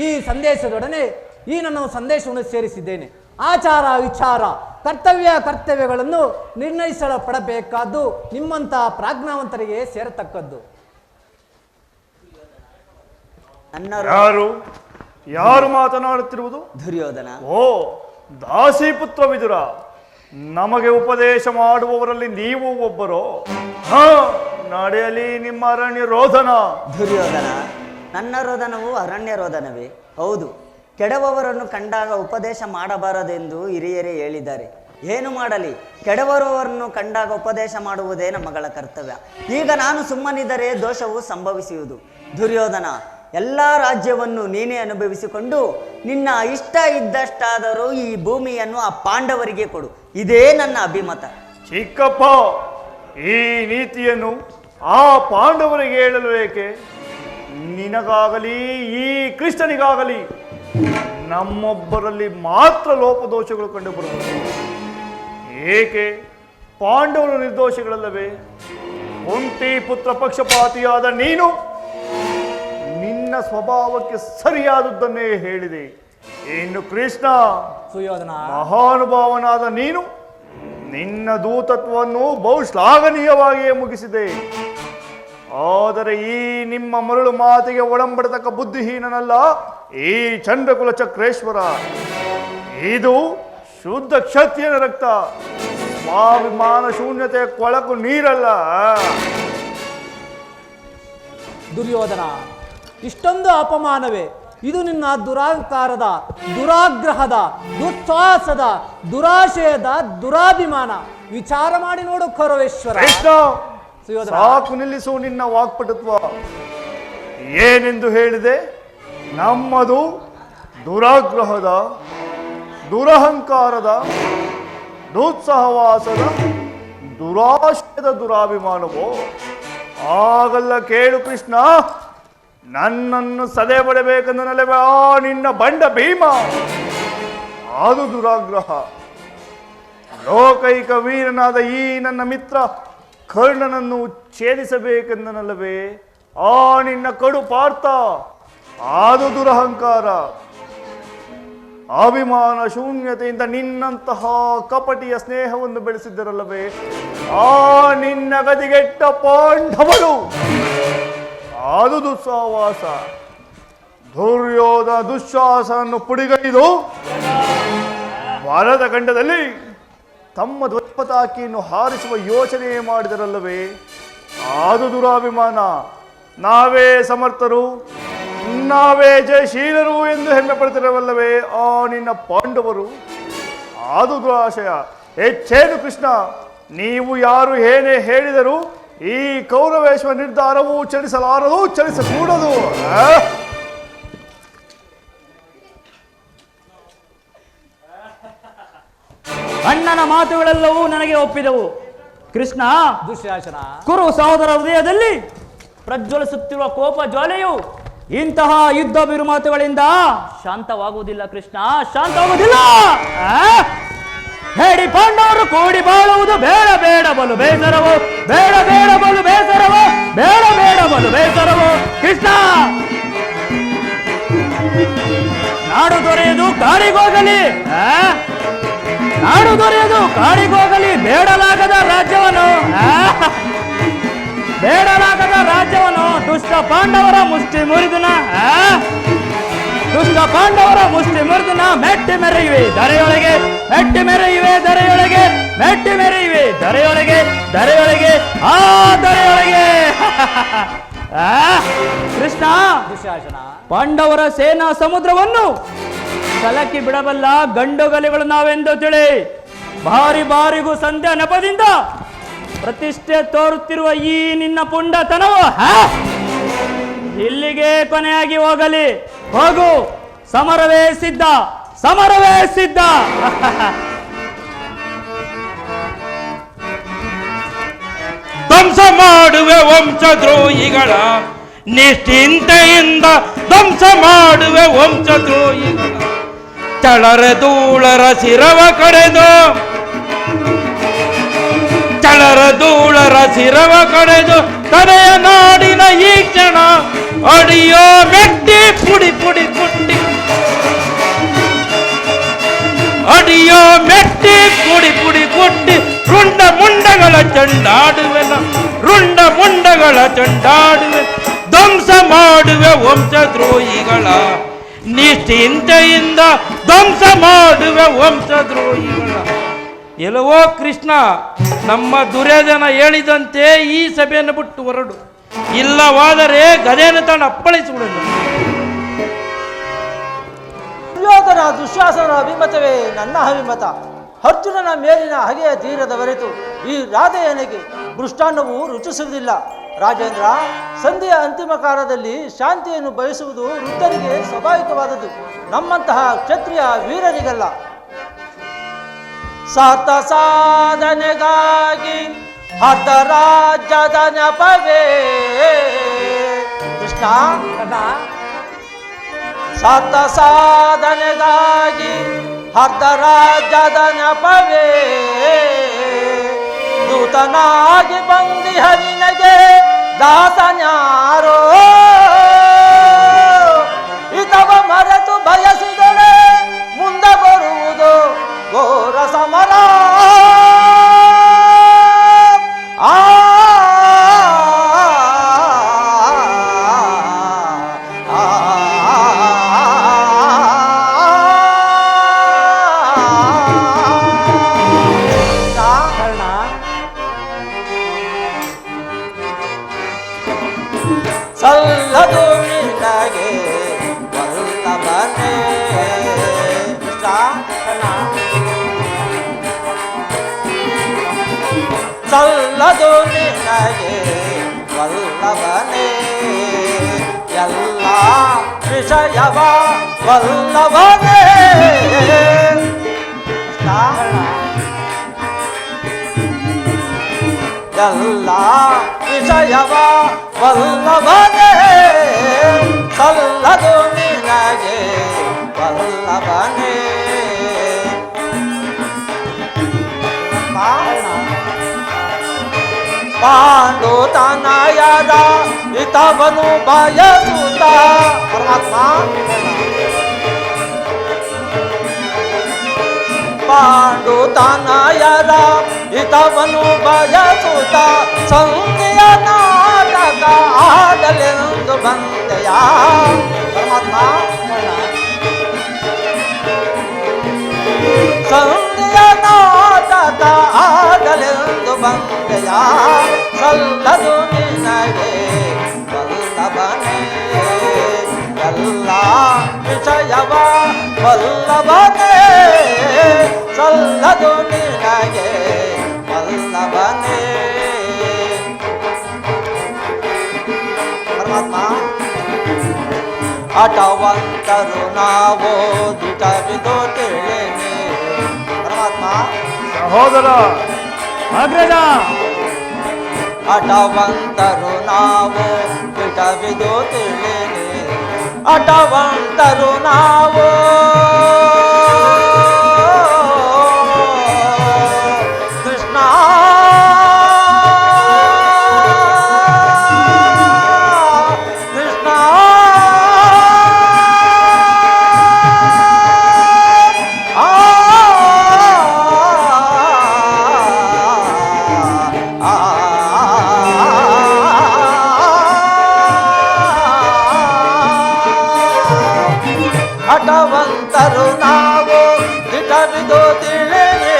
[SPEAKER 4] ಈ ಸಂದೇಶದೊಡನೆ ಈ ನನ್ನ ಸಂದೇಶವನ್ನು ಸೇರಿಸಿದ್ದೇನೆ. ಆಚಾರ ವಿಚಾರ ಕರ್ತವ್ಯಗಳನ್ನು ನಿರ್ಣಯಿಸಲ್ಪಡಬೇಕಾದ್ದು ನಿಮ್ಮಂಥ ಪ್ರಾಜ್ಞಾವಂತರಿಗೆ ಸೇರತಕ್ಕದ್ದು.
[SPEAKER 2] ಯಾರು ಮಾತನಾಡುತ್ತಿರುವುದು?
[SPEAKER 5] ದುರ್ಯೋಧನ.
[SPEAKER 2] ಓ ದಾಸಿಪುತ್ರ ವಿದುರ, ನಮಗೆ ಉಪದೇಶ ಮಾಡುವವರಲ್ಲಿ ನೀವು ಒಬ್ಬರು. ನಡೆಯಲಿ ನಿಮ್ಮ ಅರಣ್ಯ ರೋಧನ.
[SPEAKER 5] ದುರ್ಯೋಧನ, ನನ್ನ ರೋಧನವು ಅರಣ್ಯ ರೋಧನವೇ? ಹೌದು. ಕೆಡವವರನ್ನು ಕಂಡಾಗ ಉಪದೇಶ ಮಾಡಬಾರದೆಂದು ಹಿರಿಯರೇ ಹೇಳಿದ್ದಾರೆ. ಏನು ಮಾಡಲಿ, ಕೆಡವರುವವರನ್ನು ಕಂಡಾಗ ಉಪದೇಶ ಮಾಡುವುದೇ ನಮ್ಮಗಳ ಕರ್ತವ್ಯ. ಈಗ ನಾನು ಸುಮ್ಮನಿದ್ದರೆ ದೋಷವು ಸಂಭವಿಸುವುದು. ದುರ್ಯೋಧನ, ಎಲ್ಲ ರಾಜ್ಯವನ್ನು ನೀನೇ ಅನುಭವಿಸಿಕೊಂಡು ನಿನ್ನ ಇಷ್ಟ ಇದ್ದಷ್ಟಾದರೂ ಈ ಭೂಮಿಯನ್ನು ಆ ಪಾಂಡವರಿಗೆ ಕೊಡು. ಇದೇ ನನ್ನ ಅಭಿಮತ.
[SPEAKER 2] ಚಿಕ್ಕಪ್ಪ, ಈ ನೀತಿಯನ್ನು ಆ ಪಾಂಡವರಿಗೆ ಹೇಳಲು ಏಕೆ? ನಿನಗಾಗಲಿ ಈ ಕೃಷ್ಣನಿಗಾಗಲಿ ನಮ್ಮೊಬ್ಬರಲ್ಲಿ ಮಾತ್ರ ಲೋಪದೋಷಗಳು ಕಂಡುಬರುತ್ತವೆ. ಏಕೆ? ಪಾಂಡವರು ನಿರ್ದೋಷಗಳಲ್ಲವೇ? ಕುಂತಿ ಪುತ್ರ ಪಕ್ಷಪಾತಿಯಾದ ನೀನು ನಿನ್ನ ಸ್ವಭಾವಕ್ಕೆ ಸರಿಯಾದದ್ದನ್ನೇ ಹೇಳಿದೆ. ಇನ್ನು ಕೃಷ್ಣ
[SPEAKER 4] ಸುಯೋಧನ,
[SPEAKER 2] ಮಹಾನುಭಾವನಾದ ನೀನು ನಿನ್ನ ದೂತತ್ವವನ್ನು ಬಹು ಶ್ಲಾಘನೀಯವಾಗಿಯೇ ಮುಗಿಸಿದೆ. ಆದರೆ ಈ ನಿಮ್ಮ ಮರಳು ಮಾತಿಗೆ ಒಳಂಬಡತಕ್ಕ ಬುದ್ಧಿಹೀನನಲ್ಲ ಈ ಚಂದ್ರಕುಲ ಚಕ್ರೇಶ್ವರ. ಇದು ಶುದ್ಧ ಕ್ಷತ್ರಿಯನ ರಕ್ತ, ಸ್ವಾಭಿಮಾನ ಶೂನ್ಯತೆಯ ಕೊಳಕು ನೀರಲ್ಲ.
[SPEAKER 4] ದುರ್ಯೋಧನ, ಇಷ್ಟೊಂದು ಅಪಮಾನವೇ? ಇದು ನಿನ್ನ ದುರಾಂಕಾರದ, ದುರಾಗ್ರಹದ, ದುಸ್ಸಾಹಸದ, ದುರಾಶಯದ, ದುರಾಭಿಮಾನ. ವಿಚಾರ ಮಾಡಿ ನೋಡು ಕೌರವೇಶ್ವರ.
[SPEAKER 2] ಕೃಷ್ಣ,
[SPEAKER 4] ಸುಯೋಧನ,
[SPEAKER 2] ಸಾಕು ನಿಲ್ಲಿಸು ನಿನ್ನ ವಾಕ್ಪಟುತ್ವ. ಏನೆಂದು ಹೇಳಿದೆ? ನಮ್ಮದು ದುರಾಗ್ರಹದ, ದುರಹಂಕಾರದ, ದುಸ್ಸಹವಾಸದ, ದುರಾಶಯದ ದುರಾಭಿಮಾನವೋ? ಆಗಲ್ಲ ಕೇಳು ಕೃಷ್ಣ, ನನ್ನನ್ನು ಸದೆ ಬಡಬೇಕೆಂದು ನಲೆವ ನಿನ್ನ ಬಂಡ ಭೀಮ, ಅದು ದುರಾಗ್ರಹ. ಲೋಕೈಕ ವೀರನಾದ ಈ ನನ್ನ ಮಿತ್ರ ಕರ್ಣನನ್ನು ಛೇದಿಸಬೇಕೆಂದನಲ್ಲವೇ ಆ ನಿನ್ನ ಕಡು ಪಾರ್ಥ, ಅದು ದುರಹಂಕಾರ. ಅಭಿಮಾನ ಶೂನ್ಯತೆಯಿಂದ ನಿನ್ನಂತಹ ಕಪಟಿಯ ಸ್ನೇಹವನ್ನು ಬೆಳೆಸಿದ್ದರಲ್ಲವೇ ಆ ನಿನ್ನ ಗದಿಗೆಟ್ಟ ಪಾಂಡವರು, ಅದು ದುಸ್ಸಾವಾಸ. ದುರ್ಯೋಧನ ದುಶ್ವಾಸವನ್ನು ಪುಡಿಗೈದು ವರದ ಖಂಡದಲ್ಲಿ ತಮ್ಮ ಧ್ವಜಪತಾಕಿಯನ್ನು ಹಾರಿಸುವ ಯೋಚನೆ ಮಾಡಿದರಲ್ಲವೇ ಅದು ದುರಾಭಿಮಾನ. ನಾವೇ ಸಮರ್ಥರು, ನಾವೇ ಜಯಶೀಲರು ಎಂದು ಹೆಮ್ಮೆ ಪಡ್ತಿರವಲ್ಲವೇ ಆ ನಿನ್ನ ಪಾಂಡವರು, ಅದು ದುರಾಶಯ. ಹೆಚ್ಚೇನು ಕೃಷ್ಣ, ನೀವು ಯಾರು ಏನೇ ಹೇಳಿದರೂ ಈ ಕೌರವೇಶ್ವರ ನಿರ್ಧಾರವು ಚಲಿಸಲಾರದು, ಚಲಿಸಕೂಡದು.
[SPEAKER 1] ಅಣ್ಣನ ಮಾತುಗಳೆಲ್ಲವೂ ನನಗೆ ಒಪ್ಪಿದವು. ಕೃಷ್ಣ,
[SPEAKER 4] ದುಶ್ಯಾಸನ,
[SPEAKER 1] ಕುರು ಸಹೋದರ ಹೃದಯದಲ್ಲಿ ಪ್ರಜ್ವಲಿಸುತ್ತಿರುವ ಕೋಪ ಜ್ವಾಲೆಯು ಇಂತಹ ಯುದ್ಧ ಬಿರುಮಾತುಗಳಿಂದ ಶಾಂತವಾಗುವುದಿಲ್ಲ. ಕೃಷ್ಣ, ಶಾಂತವಾಗುವುದಿಲ್ಲ. ಹೇಳಿ ಪಾಂಡವರು ಕೂಡಿ ಬಾಳುವುದು ಬೇಡ ಬೇಡ ಬಲು ಬೇಸರವು, ಬೇಡ ಬೇಡ ಬಲು ಬೇಸರವು, ಬೇಡ ಬೇಡ ಬಲು ಬೇಸರವು. ಕೃಷ್ಣ, ನಾಡು ದೊರೆಯುವುದು ಕಾಡಿಗೋಗಲಿ, ನಾಡು ದೊರೆಯುವುದು ಕಾಡಿಗೋಗಲಿ. ಬೇಡಲಾಗದ ರಾಜ್ಯವನ್ನು, ಬೇಡಲಾಗದ ರಾಜ್ಯವನ್ನು ದುಷ್ಟ ಪಾಂಡವರ ಮುಷ್ಟಿ ಮುರಿದುನ, ದುಷ್ಟ ಪಾಂಡವರ ಮುಷ್ಟಿ ಮುರಿದುನ ಮೆಟ್ಟಿ ಮೆರೆಯುವೆ ಧರೆಯೊಳಗೆ, ಮೆಟ್ಟಿ ಮೆರೆಯುವೆ ಧರೆಯೊಳಗೆ, ಮೆಟ್ಟಿ ಮೆರೆಯುವೆ ಧರೆಯೊಳಗೆ, ಧರೆಯೊಳಗೆ, ಆ ಧರೆಯೊಳಗೆ. ಕೃಷ್ಣ,
[SPEAKER 4] ದುಶ್ಯಾಸನ,
[SPEAKER 1] ಪಾಂಡವರ ಸೇನಾ ಸಮುದ್ರವನ್ನು ಕಲಕಿ ಬಿಡಬಲ್ಲ ಗಂಡುಗಲಿಗಳು ನಾವೆಂದು ತಿಳಿ. ಬಾರಿ ಬಾರಿಗೂ ಸಂಧ್ಯಾ ನೆಪದಿಂದ ಪ್ರತಿಷ್ಠೆ ತೋರುತ್ತಿರುವ ಈ ನಿನ್ನ ಪುಂಡತನವು ಇಲ್ಲಿಗೆ ಕೊನೆಯಾಗಿ ಹೋಗಲಿ. ಹೋಗು, ಸಮರವೇ ಸಿದ್ಧ, ಸಮರವೇ ಸಿದ್ಧ.
[SPEAKER 6] ಧ್ವಂಸ ಮಾಡುವೆ ವಂಶದ್ರೋಹಿಗಳ, ನಿಶ್ಚಿಂತೆಯಿಂದ ಧ್ವಂಸ ಮಾಡುವೆ ವಂಶದ್ರೋಹಿಗಳ. ಚಳರಧೂಳರ ಶಿರವ ಕಡೆದು, ಚಳರಧೂಳರ ಶಿರವ ಕಡೆದು ತನೆಯ ನಾಡಿನ ಈ ಕ್ಷಣ ಅಡಿಯೋ ಮೆಟ್ಟಿ ಪುಡಿ ಪುಡಿ ಪುಟ್ಟಿ, ಅಡಿಯೋ ಮೆಟ್ಟಿ ಪುಡಿ ಪುಡಿ ಪುಟ್ಟಿ. ರುಂಡ ಮುಂಡಗಳ ಚಂಡಾಡುವೆನ, ರುಂಡ ಮುಂಡಗಳ ಚಂಡಾಡುವೆ. ಧ್ವಂಸ ಮಾಡುವೆ ವಂಶದ್ರೋಹಿಗಳ, ನಿಶ್ಚಿಂತೆಯಿಂದ ಧ್ವಂಸ ಮಾಡುವೆ ವಂಶದ್ರೋಹಿಗಳ. ಎಲ್ಲವೋ ಕೃಷ್ಣ, ನಮ್ಮ ದುರ್ಯೋಧನ ಹೇಳಿದಂತೆ ಈ ಸಭೆಯನ್ನು ಬಿಟ್ಟು ಹೊರಡು, ಇಲ್ಲವಾದರೆ ಗದೆಯನ್ನು ತಾನು ಅಪ್ಪಳಿಸಿಬಿಡಲು.
[SPEAKER 7] ದುರ್ಯೋಧನ ದುಶ್ಯಾಸನ ಅಭಿಮತವೇ ನನ್ನ ಅಭಿಮತ. ಅರ್ಜುನನ ಮೇಲಿನ ಹಗೆಯ ತೀರದವರೆತು ಈ ರಾಧೆಯನಿಗೆ ಮೃಷ್ಟಾನ್ನವು ರುಚಿಸುವುದಿಲ್ಲ. ರಾಜೇಂದ್ರ, ಸಂಧಿಯ ಅಂತಿಮ ಕಾಲದಲ್ಲಿ ಶಾಂತಿಯನ್ನು ಬಯಸುವುದು ವೃದ್ಧರಿಗೆ ಸ್ವಾಭಾವಿಕವಾದದ್ದು, ನಮ್ಮಂತಹ ಕ್ಷತ್ರಿಯ ವೀರರಿಗಲ್ಲ. ಸತ ಸಾಧನೆಗಾಗಿ ಹತ ರಾಜ್ಯದ ನೆಪವೇ ಕೃಷ್ಣ, ಸತ ಸಾಧನೆಗಾಗಿ ಹತ ರಾಜ್ಯದ ನೆಪವೇ ದೂತನಾಗಿ ಬಂದಿಹ ನಿನಗೆ ದಾಸನ್ಯಾರೋ. ಇತವ ಮರೆತು ಬಯಸಿದರೆ ಮುಂದೆ ಬರುವುದು ಘೋರ ಸಮರ. ಸಲ್ ಸಲ್ಲದು ನಿನಗೆ ವಲ್ಲಭನೇ ಎಲ್ಲ ವಿಷಯವ ವಲ್ಲಭನೇ ಎಲ್ಲ ವಿಷಯವ ವಲ್ಲಭನೇ ಸಲ್ಲದು ನಿನಗೆ ವಲ್ಲಭನೇ ಪಾಂಡು ತನಯದ ಹಿತವನು ಬಯಸುತ್ತ ಪರಮಾತ್ಮ ಪಾಂಡು ತನಯದ ಹಿತವನು ಬಯಸುತ್ತ ಸಂಧಿಯ ನಾಟಕ ಆಡಲೆಂದು ಬಂದೆಯ ಪರಮಾತ್ಮ ಸಂಧಿಯ ನಾಟಕ ಆಡಲೆಂದು ಬಂದೆಯ ಸಲ್ಲದು ನಿನಗೆ ವಲ್ಲಭನೇ ಎಲ್ಲ ವಿಷಯವ ವಲ್ಲಭನೇ ಸಲ್ಲದು ನಿನಗೆ ವಲ್ಲಭನೇ ಪರಮಾತ್ಮ ಹಠವಂತರು ನಾವು ದಿಟವಿದು ತಿಳಿನಿ ಪರಮಾತ್ಮ
[SPEAKER 2] ಸಹೋದರ
[SPEAKER 1] ಅಗ್ರಜ
[SPEAKER 7] ಹಠವಂತರು ನಾವು ದಿಟವಿದು ತಿಳಿನಿ ಹಠವಂತರು ನಾವು ಕೃಷ್ಣ ಕೃಷ್ಣ ಹಠವಂತರು ನಾವು ದಿಟವಿದು ತಿಳಿರಿ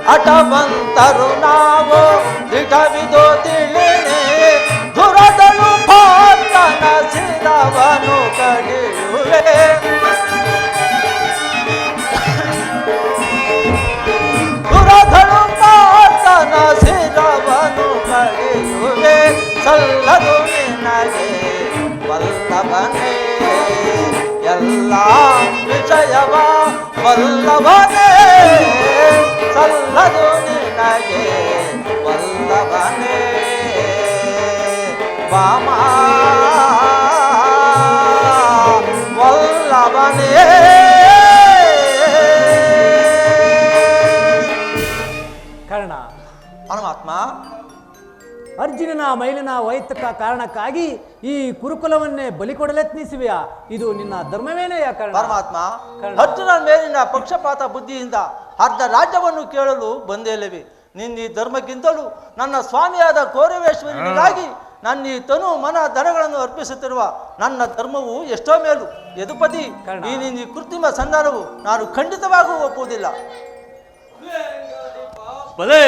[SPEAKER 7] ಹಠವಂತರು ನಾವು ದಿಟವಿದು ತಿಳಿರಿ ದುರದಳು ಪಾತನ ಶಿರವನು ಕಡಿಯುವೆ ದುರದಳು ಪಾತನ ಶಿರವನು ಕಡಿಯುವೆ ಸಲ್ಲದು ನಿನಗೆ ವಲ್ಲಭನೇ ಎಲ್ಲ ವಿಷಯವ ವಲ್ಲಭನೇ ಸಲ್ಲದು ನಿನಗೆ ವಲ್ಲಭನೇ ವಾಮ ವಲ್ಲಭನೇ
[SPEAKER 4] ಕರ್ಣ,
[SPEAKER 7] ಪರಮಾತ್ಮ
[SPEAKER 4] ಅರ್ಜುನನ ಮೈಲಿನ ವೈಯಕ್ತಿಕ ಕಾರಣಕ್ಕಾಗಿ ಈ ಕುರುಕುಲವನ್ನೇ ಬಲಿ ಕೊಡಲೆತ್ನಿಸುವೆಯಾ? ಇದು ನಿನ್ನ ಧರ್ಮವೇನೆಯ ಕರ್ಣ?
[SPEAKER 7] ಪರಮಾತ್ಮ ಅರ್ಜುನ ಮೇಲಿನ ಪಕ್ಷಪಾತ ಬುದ್ಧಿಯಿಂದ ಅರ್ಧ ರಾಜ್ಯವನ್ನು ಕೇಳಲು ಬಂದೇಲವೆ. ನಿನ್ನ ಈ ಧರ್ಮಕ್ಕಿಂತಲೂ ನನ್ನ ಸ್ವಾಮಿಯಾದ ಕೌರವೇಶ್ವರನಿಗಾಗಿ ನನ್ನ ಈ ತನು ಮನ ಧನಗಳನ್ನು ಅರ್ಪಿಸುತ್ತಿರುವ ನನ್ನ ಧರ್ಮವು ಎಷ್ಟೋ ಮೇಲು. ಯದುಪತಿ, ಈ ನಿನ್ನ ಈ ಕೃತ್ರಿಮ ಸಂಧಾನವು ನಾನು ಖಂಡಿತವಾಗೂ ಒಪ್ಪುವುದಿಲ್ಲ.
[SPEAKER 8] ಬಲೆ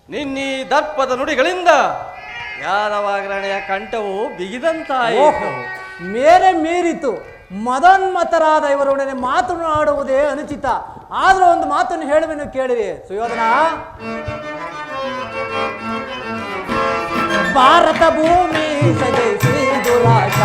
[SPEAKER 8] ನಿನ್ನೀ ದರ್ಪದ ನುಡಿಗಳಿಂದ ಯಾದವಾಗ್ರಣೆಯ ಕಂಠವು ಬಿಗಿದಂತಾಯಿತು.
[SPEAKER 4] ಮೇರೆ ಮೀರಿತು. ಮದೋನ್ಮತರಾದ ಇವರೊಡನೆ ಮಾತನಾಡುವುದೇ ಅನುಚಿತ. ಆದರೂ ಒಂದು ಮಾತನ್ನು ಹೇಳುವೆನು ಕೇಳಿರಿ ಸುಯೋಧನ. ಭಾರತ ಭೂಮಿ ಸಜಯಿಸಿ ದುರಾಶ,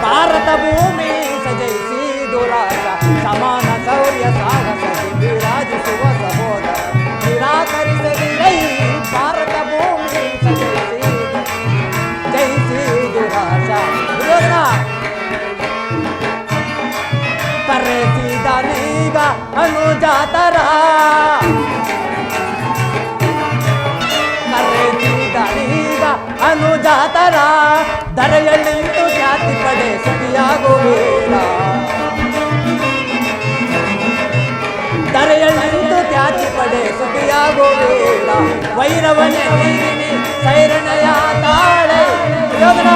[SPEAKER 4] ಭಾರತ ಭೂಮಿ ಸಜಯಿಸಿ ದುರಾಶ, ಸಮಾನ ಶೌರ್ಯ ಸಾಹಸಕ್ಕೆ ವಿರಾಜಿಸುವ ಸಹೋದರ ನಿರಾಕರಿಸದಿರೈ. ಭಾರತ ಭೂಮಿ ಸಜಯಿಸಿ ಜಯಿಸಿ ದುರಾಶ. ಕರೆಸಿದನೀಗ ಅನುಜಾತರ, ಕರೆಸಿದನೀಗ ಅನುಜಾತರ, ಧರೆಯಲ್ಲಿಂದು ಖ್ಯಾತಿ ಪಡೆ ಸುಖಿಯಾಗುವೀರ, ಧರೆಯಲ್ಲಿಂದು ಖ್ಯಾತಿ ಪಡೆ ಸುಖಿಯಾಗುವೀರ. ವೈರವನೇ ನೀರಿನಿ ಸೈರಣೆಯ ತಾಳೆ ಯೋಧನ,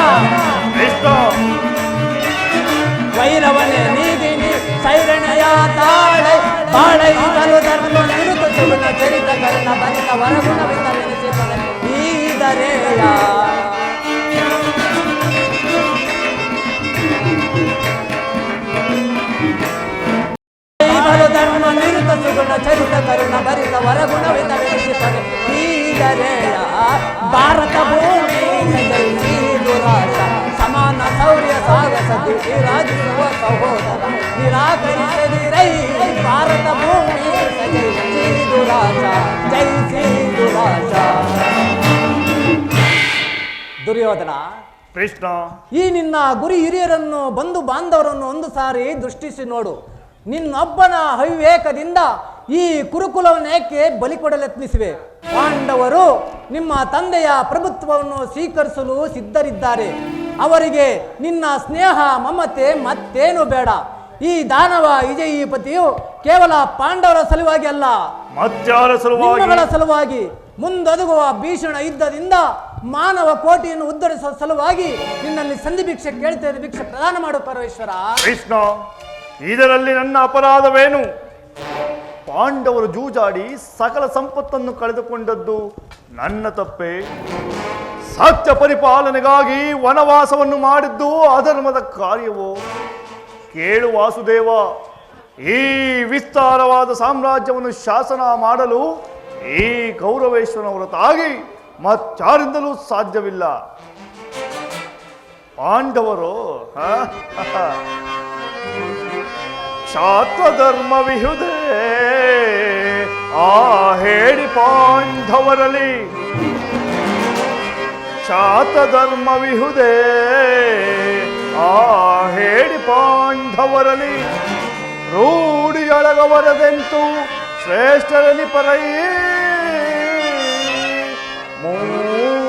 [SPEAKER 4] ವೈರವನೇ ನೀಗಿನಿ ಸೈರಣೆಯ ತಾಳೆ, ಬಾಳೈಸಲು ಧರ್ಮ ನಿರುತ ಸುಗುಣ ಚರಿತ ಕರ್ಣ ಬಂತ ವರಗುಣವಿಂದ ನೆನೆಸಿದ ಈದರೆಯ. ರಾಜಿಸುವ ಸಹೋದರ ನಿರಾಕರಿಸದಿರೈ ಭಾರತ ಭೂಮಿ ಜಯಿಸಿ ದುರಾಶ ಜಯಿಸಿ ದುರಾಶ. ದುರ್ಯೋಧನ,
[SPEAKER 2] ಕೃಷ್ಣ,
[SPEAKER 4] ಈ ನಿನ್ನ ಗುರಿ ಹಿರಿಯರನ್ನು ಬಂಧು ಬಾಂಧವರನ್ನು ಒಂದು ಸಾರಿ ದೃಷ್ಟಿಸಿ ನೋಡು. ನಿನ್ನೊಬ್ಬನ ಅವಿವೇಕದಿಂದ ಈ ಕುರುಕುಲವನ್ನೇಕೆ ಬಲಿ ಕೊಡಲು ಯತ್ನಿಸಿವೆ. ಪಾಂಡವರು ನಿಮ್ಮ ತಂದೆಯ ಪ್ರಭುತ್ವವನ್ನು ಸ್ವೀಕರಿಸಲು ಸಿದ್ಧರಿದ್ದಾರೆ. ಅವರಿಗೆ ನಿನ್ನ ಸ್ನೇಹ ಮಮತೆ ಮತ್ತೇನು ಬೇಡ. ಈ ದಾನವ ವಿಜಯೀಪತಿಯು ಕೇವಲ ಪಾಂಡವರ ಸಲುವಾಗಿ ಅಲ್ಲ,
[SPEAKER 2] ಮತ್ಯಾರ
[SPEAKER 4] ನಿಮ್ಮಗಳ ಸಲುವಾಗಿ ಮುಂದೊದಗುವ ಭೀಷಣ ಯುದ್ಧದಿಂದ ಮಾನವ ಕೋಟಿಯನ್ನು ಉದ್ಧರಿಸುವ ಸಲುವಾಗಿ ನಿನ್ನಲ್ಲಿ ಸಂಧಿ ಭಿಕ್ಷೆ ಕೇಳ್ತೇನೆ. ಭಿಕ್ಷೆ ಪ್ರದಾನ ಮಾಡು ಪರಮೇಶ್ವರ.
[SPEAKER 2] ಕೃಷ್ಣ, ಇದರಲ್ಲಿ ನನ್ನ ಅಪರಾಧವೇನು? ಪಾಂಡವರು ಜೂಜಾಡಿ ಸಕಲ ಸಂಪತ್ತನ್ನು ಕಳೆದುಕೊಂಡದ್ದು ನನ್ನ ತಪ್ಪೆ. ಸತ್ಯ ಪರಿಪಾಲನೆಗಾಗಿ ವನವಾಸವನ್ನು ಮಾಡಿದ್ದು ಅಧರ್ಮದ ಕಾರ್ಯವೋ? ಕೇಳು ವಾಸುದೇವ, ಈ ವಿಸ್ತಾರವಾದ ಸಾಮ್ರಾಜ್ಯವನ್ನು ಶಾಸನ ಮಾಡಲು ಈ ಕೌರವೇಶ್ವರನ ಹೊರತಾಗಿ ಮತ್ತಾರಿಂದಲೂ ಸಾಧ್ಯವಿಲ್ಲ. ಪಾಂಡವರು ಕ್ಷಾತ್ರಧರ್ಮ ವಿಹುದೇ ಆ ಹೇಳಿ ಪಾಂಡವರಲ್ಲಿ ಕ್ಷಾತ್ರಧರ್ಮ ವಿಹುದೇ ಆ ಹೇಳಿ ಪಾಂಡವರಲ್ಲಿ ರೂಢಿಯೊಳಗವರದೆಂತು ಶ್ರೇಷ್ಠರನಿ ಪರೈ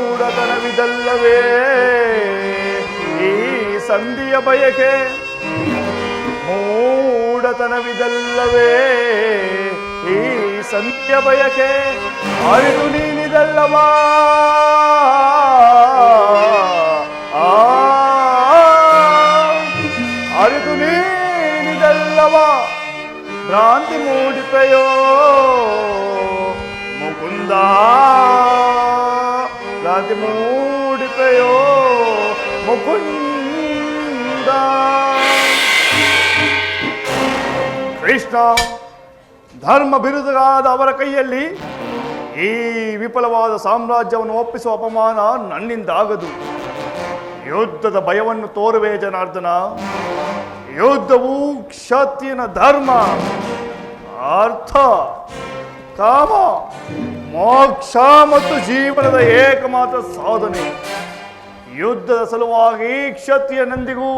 [SPEAKER 2] ಮೂಢತನವಿದಲ್ಲವೇ ಈ ಸಂಧಿಯ ಬಯಕೆ ಮೂಢತನವಿದಲ್ಲವೇ ಈ ಸಂಧಿಯ ಬಯಕೆ ಅರಿತು ನೀನಿದಲ್ಲವಾ ಅರಿತು ನೀನಿದಲ್ಲವಾ ಭ್ರಾಂತಿ ಮೂಡಿಪೆಯೋ ಮುಕುಂದ ಭ್ರಾಂತಿ ಮೂಡಿಪೆಯೋ ಮುಕುಂದ. ಕೃಷ್ಣ, ಧರ್ಮ ಬಿರುದಾದ ಅವರ ಕೈಯಲ್ಲಿ ಈ ವಿಫಲವಾದ ಸಾಮ್ರಾಜ್ಯವನ್ನು ಒಪ್ಪಿಸುವ ಅಪಮಾನ ನನ್ನಿಂದಾಗದು. ಯುದ್ಧದ ಭಯವನ್ನು ತೋರುವೆ ಜನಾರ್ದನ. ಯುದ್ಧವು ಕ್ಷತ್ರಿಯನ ಧರ್ಮ, ಅರ್ಥ, ಕಾಮ, ಮೋಕ್ಷ ಮತ್ತು ಜೀವನದ ಏಕಮಾತ್ರ ಸಾಧನೆ. ಯುದ್ಧದ ಸಲುವಾಗಿ ಕ್ಷತ್ರಿಯನೆಂದಿಗೂ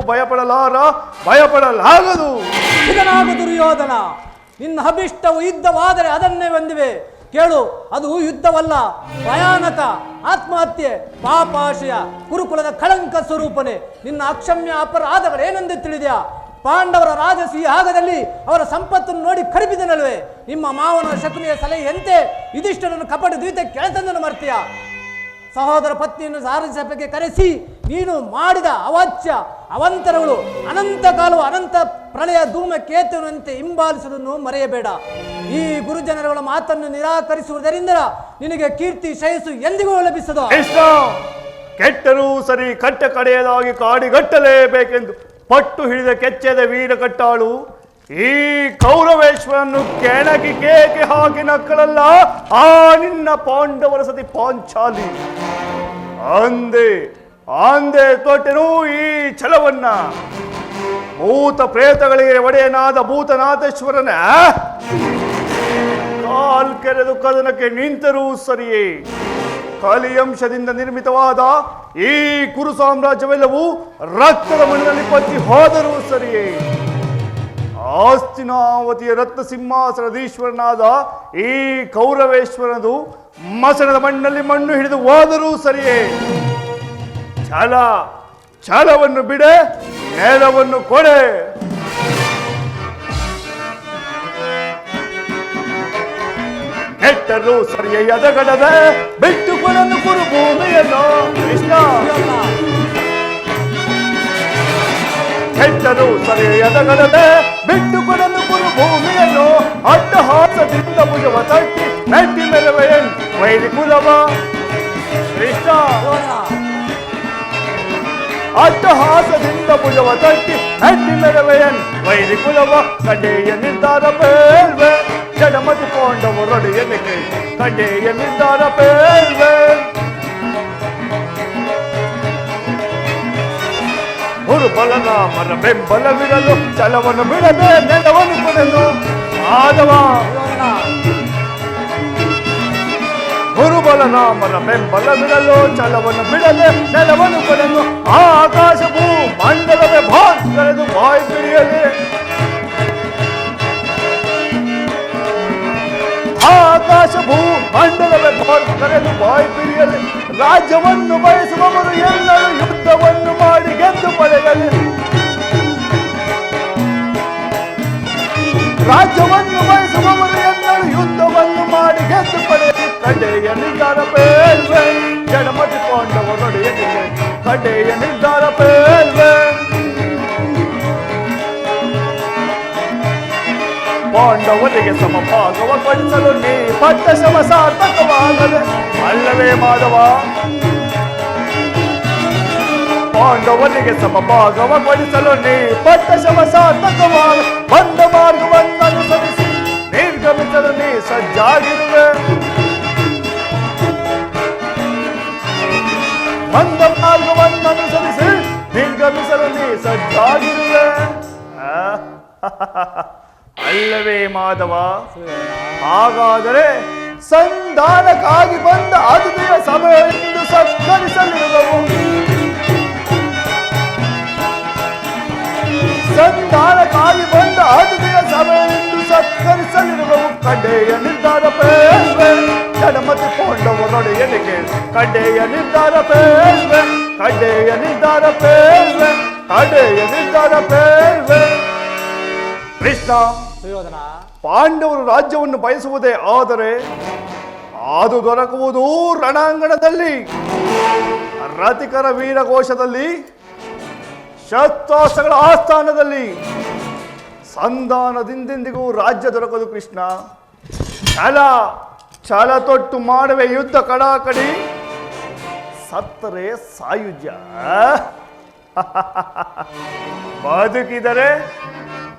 [SPEAKER 2] ಭಯಪಡಲಾಗದು.
[SPEAKER 4] ಇದನಾಗ ದುರ್ಯೋಧನ, ನಿನ್ನ ಅಭಿಷ್ಟವು ಯುದ್ಧವಾದರೆ ಅದನ್ನೇ ಹೊಂದಿವೆ. ಕೇಳು, ಅದು ಯುದ್ಧವಲ್ಲ, ಭಯಾನಕ ಆತ್ಮಹತ್ಯೆ, ಪಾಪಾಶಯ, ಕುರುಕುಲದ ಕಳಂಕ ಸ್ವರೂಪನೆ. ನಿನ್ನ ಅಕ್ಷಮ್ಯ ಅಪರಾಧಗಳೇನೆಂದು ತಿಳಿದ್ಯಾ? ಪಾಂಡವರ ರಾಜಸಿ ಯಾಗದಲ್ಲಿ ಅವರ ಸಂಪತ್ತನ್ನು ನೋಡಿ ಕರಿಬಿದನಲ್ವೇ? ನಿಮ್ಮ ಮಾವನ ಶಕುನಿಯ ಸಲಹೆಯಂತೆ ಯುಧಿಷ್ಠಿರನನ್ನು ಕಪಟ ದ್ವೀತ ಕೆಳತಂದನ್ನು ಮರ್ತೀಯ. ಸಹೋದರ ಪತ್ನಿಯನ್ನು ಸಾರಸಭೆಗೆ ಕರೆಸಿ ನೀನು ಮಾಡಿದ ಅವಾಚ್ಯ ಅವಂತರಗಳು ಅನಂತ ಕಾಲವು ಅನಂತ ಪ್ರಳಯ ಧೂಮಕೇತುವಿನಂತೆ ಹಿಂಬಾಲಿಸುವುದನ್ನು ಮರೆಯಬೇಡ. ಈ ಗುರುಜನರುಗಳ ಮಾತನ್ನು ನಿರಾಕರಿಸುವುದರಿಂದ ನಿನಗೆ ಕೀರ್ತಿ ಶ್ರೇಯಸ್ಸು ಎಂದಿಗೂ ಲಭಿಸದು.
[SPEAKER 2] ಕೆಟ್ಟರೂ ಸರಿ, ಕಟ್ಟ ಕಡೆಯದಾಗಿ ಕಾಡಿಗಟ್ಟಲೇಬೇಕೆಂದು ಪಟ್ಟು ಹಿಡಿದ ಕೆಚ್ಚದ ವೀರ ಕಟ್ಟಾಳು ಈ ಕೌರವೇಶ್ವರನ್ನು ಕೆಣಕಿ ಕೇಕೆ ಹಾಕಿ ನಕ್ಕಳಲ್ಲ ಆ ನಿನ್ನ ಪಾಂಡವರ ಸತಿ ಪಾಂಚಾಲಿ. ಅಂದೆ ತೊಟ್ಟೆನೂ ಈ ಛಲವನ್ನ. ಭೂತ ಪ್ರೇತಗಳಿಗೆ ಒಡೆಯನಾದ ಭೂತನಾಥೇಶ್ವರನ ಕಾಲ್ ಕೆರೆದು ಕದನಕ್ಕೆ ನಿಂತರೂ ಸರಿಯೇ. ಕಲಿಯಂಶದಿಂದ ನಿರ್ಮಿತವಾದ ಈ ಕುರು ಸಾಮ್ರಾಜ್ಯವೆಲ್ಲವೂ ರಕ್ತದ ಮಣ್ಣಿನಲ್ಲಿ ಕೊಚ್ಚಿ ಹೋದರೂ ಸರಿಯೇ. ಆಸ್ತಿನಾವತಿಯ ರತ್ನ ಸಿಂಹಾಸನದೀಶ್ವರನಾದ ಈ ಕೌರವೇಶ್ವರನದು ಮಸಣದ ಮಣ್ಣಲ್ಲಿ ಮಣ್ಣು ಹಿಡಿದು ಹೋದರೂ ಸರಿಯೇ. ಛಲವನ್ನು ಬಿಡೆ, ನೆಲವನ್ನು ಕೊಡೆ. ಕೆಟ್ಟರೂ ಸರಿಯೇ ಎದಗಡದೆ ಬಿಟ್ಟುಕೊಳ್ಳಲು ಕುರು ಭೂಮಿಯನ್ನು. ಕೃಷ್ಣ, ಕೆಟ್ಟರೂ ಸರಿಯೇ ಎದಗಡದೆ ಬಿಟ್ಟುಕೊಡಲು ಕುರು ಭೂಮಿಯನ್ನು. ಅಟ್ಟಹಾಸದಿಂದ ಭುಜವ ತಟ್ಟಿ ಮೆಟ್ಟಿ ಮೆರವೆಯನ್ ವೈರಿ ಕುಲವ. ಕೃಷ್ಣ, ಅಟ್ಟಹಾಸದಿಂದ ಭುಜವ ತಟ್ಟಿ ಮೆಟ್ಟಿ ಮೆರವೆಯನ್ ವೈರಿ ಕುಲವ. ಕಡೆಯ ನಿರ್ಧಾರ ಬೇಳ್ವೆ ಜಡಮತಿ ಪಾಂಡವರೊಡೆಯನಿಗೆ. ಕಡೆಯ ನಿರ್ಧಾರ ಬೇಳ್ವೆ. ಬಲರಾಮನ ಬೆಂಬಲವಿರಲು ಛಲವನ್ನು ಬಿಡದೆ ನೆಲವನ್ನು ಕೊನೆದು ಮಾಧವ. ಗುರು ಬಲರಾಮನ ಬೆಂಬಲವಿರಲು ಛಲವನ್ನು ಬಿಡದೆ ನೆಲವನ್ನು ಕೊನೆದು ಆಕಾಶವು ಮಂಡಲವೇ ಭಾಸ್ಕರೆದು ಬಾಯಿ ಬಿರಿಯಲಿ. ಆಕಾಶವು ಮಂಡಲವೇ ಭಾಸ್ಕರೆದು ಬಾಯಿ ಬಿರಿಯಲಿ. ರಾಜ್ಯವನ್ನು ಬಯಸುವವರು ಎಲ್ಲರೂ ಯುದ್ಧವನ್ನು ಮಾಡಿ ಗೆದ್ದು ಪಡೆಯಲಿ. ರಾಜ್ಯವನ್ನು ಬಯಸುವವರು ಎಲ್ಲರೂ ಯುದ್ಧವನ್ನು ಮಾಡಿ ಗೆದ್ದು ಪಡೆಯಲಿ. ಕಡೆಯ ನಿರ್ಧಾರ ಬೇಲ್ವೆ ಜಡಮತಿ ಪಾಂಡವರೊಡೆಯಲಿಗೆ ಕಡೆಯ ನಿರ್ಧಾರ ಬೇಲ್ವೆ. ಪಾಂಡವರಿಗೆ ಸಮಭಾಗವ ಪಡಿಸಲು ನೀ ಪಟ್ಟ ಶ್ರಮ ಸಾರ್ಥಕವಾಗದೆ ಅಲ್ಲವೇ ಮಾಧವ. ಪಾಂಡವರಿಗೆ ಸಮಭಾಗವ ಪಡಿಸಲು ನೀ ಪಟ್ಟ ಶ್ರಮ ಸಾರ್ಥಕವಾದ ಬಂದ ಮಾರ್ಗವನ್ನು ಅನುಸರಿಸಿ ನಿರ್ಗಮಿಸಲು ನೀ ಸಜ್ಜಾಗಿರುವೆ. ಬಂದ ಮಾರ್ಗವನ್ನು ಅನುಸರಿಸಿ ನಿರ್ಗಮಿಸಲು ನೀ ಸಜ್ಜಾಗಿರುವೆ. ಅಲ್ಲವೇ ಮಾಧವ. ಹಾಗಾದರೆ ಸಂಧಾನಕ್ಕಾಗಿ ಬಂದ ಅತಿಥಿಯ ಸಮಯ ಎಂದು ಸತ್ಕರಿಸಲಿರುವವು. ಸಂಧಾನಕ್ಕಾಗಿ ಬಂದ ಅತಿಥಿಯ ಸಮಯ ಎಂದು ಸತ್ಕರಿಸಲಿರುವವು. ಕಡೆಯ ನಿರ್ಧಾರ ಬೇಲ್ವೆ ಜಡಮತಿ ಪಾಂಡವರೊಡೆಯಲಿಗೆ ಕಡೆಯ ನಿರ್ಧಾರ ಬೇಲ್ವೆ ಕಡೆಯ ನಿರ್ಧಾರ ಬೇಲ್ವೆ ಕಡೆಯ ನಿರ್ಧಾರ ಬೇಲ್ವೆ. ಕೃಷ್ಣ, ಪಾಂಡವರು ರಾಜ್ಯವನ್ನು ಬಯಸುವುದೇ ಆದರೆ ಅದು ದೊರಕುವುದು ರಣಾಂಗಣದಲ್ಲಿ, ರಥಿಕರ ವೀರಘೋಷದಲ್ಲಿ, ಶಸ್ತ್ರಾಸ್ತ್ರಗಳ ಆಸ್ಥಾನದಲ್ಲಿ. ಸಂಧಾನದಿಂದೆಂದಿಗೂ ರಾಜ್ಯ ದೊರಕದು ಕೃಷ್ಣ. ಛಲ ತೊಟ್ಟು ಮಾಡುವೆ ಯುದ್ಧ ಕಡಾಕಡಿ, ಸತ್ತರೆ ಸಾಯುಜ್ಯ.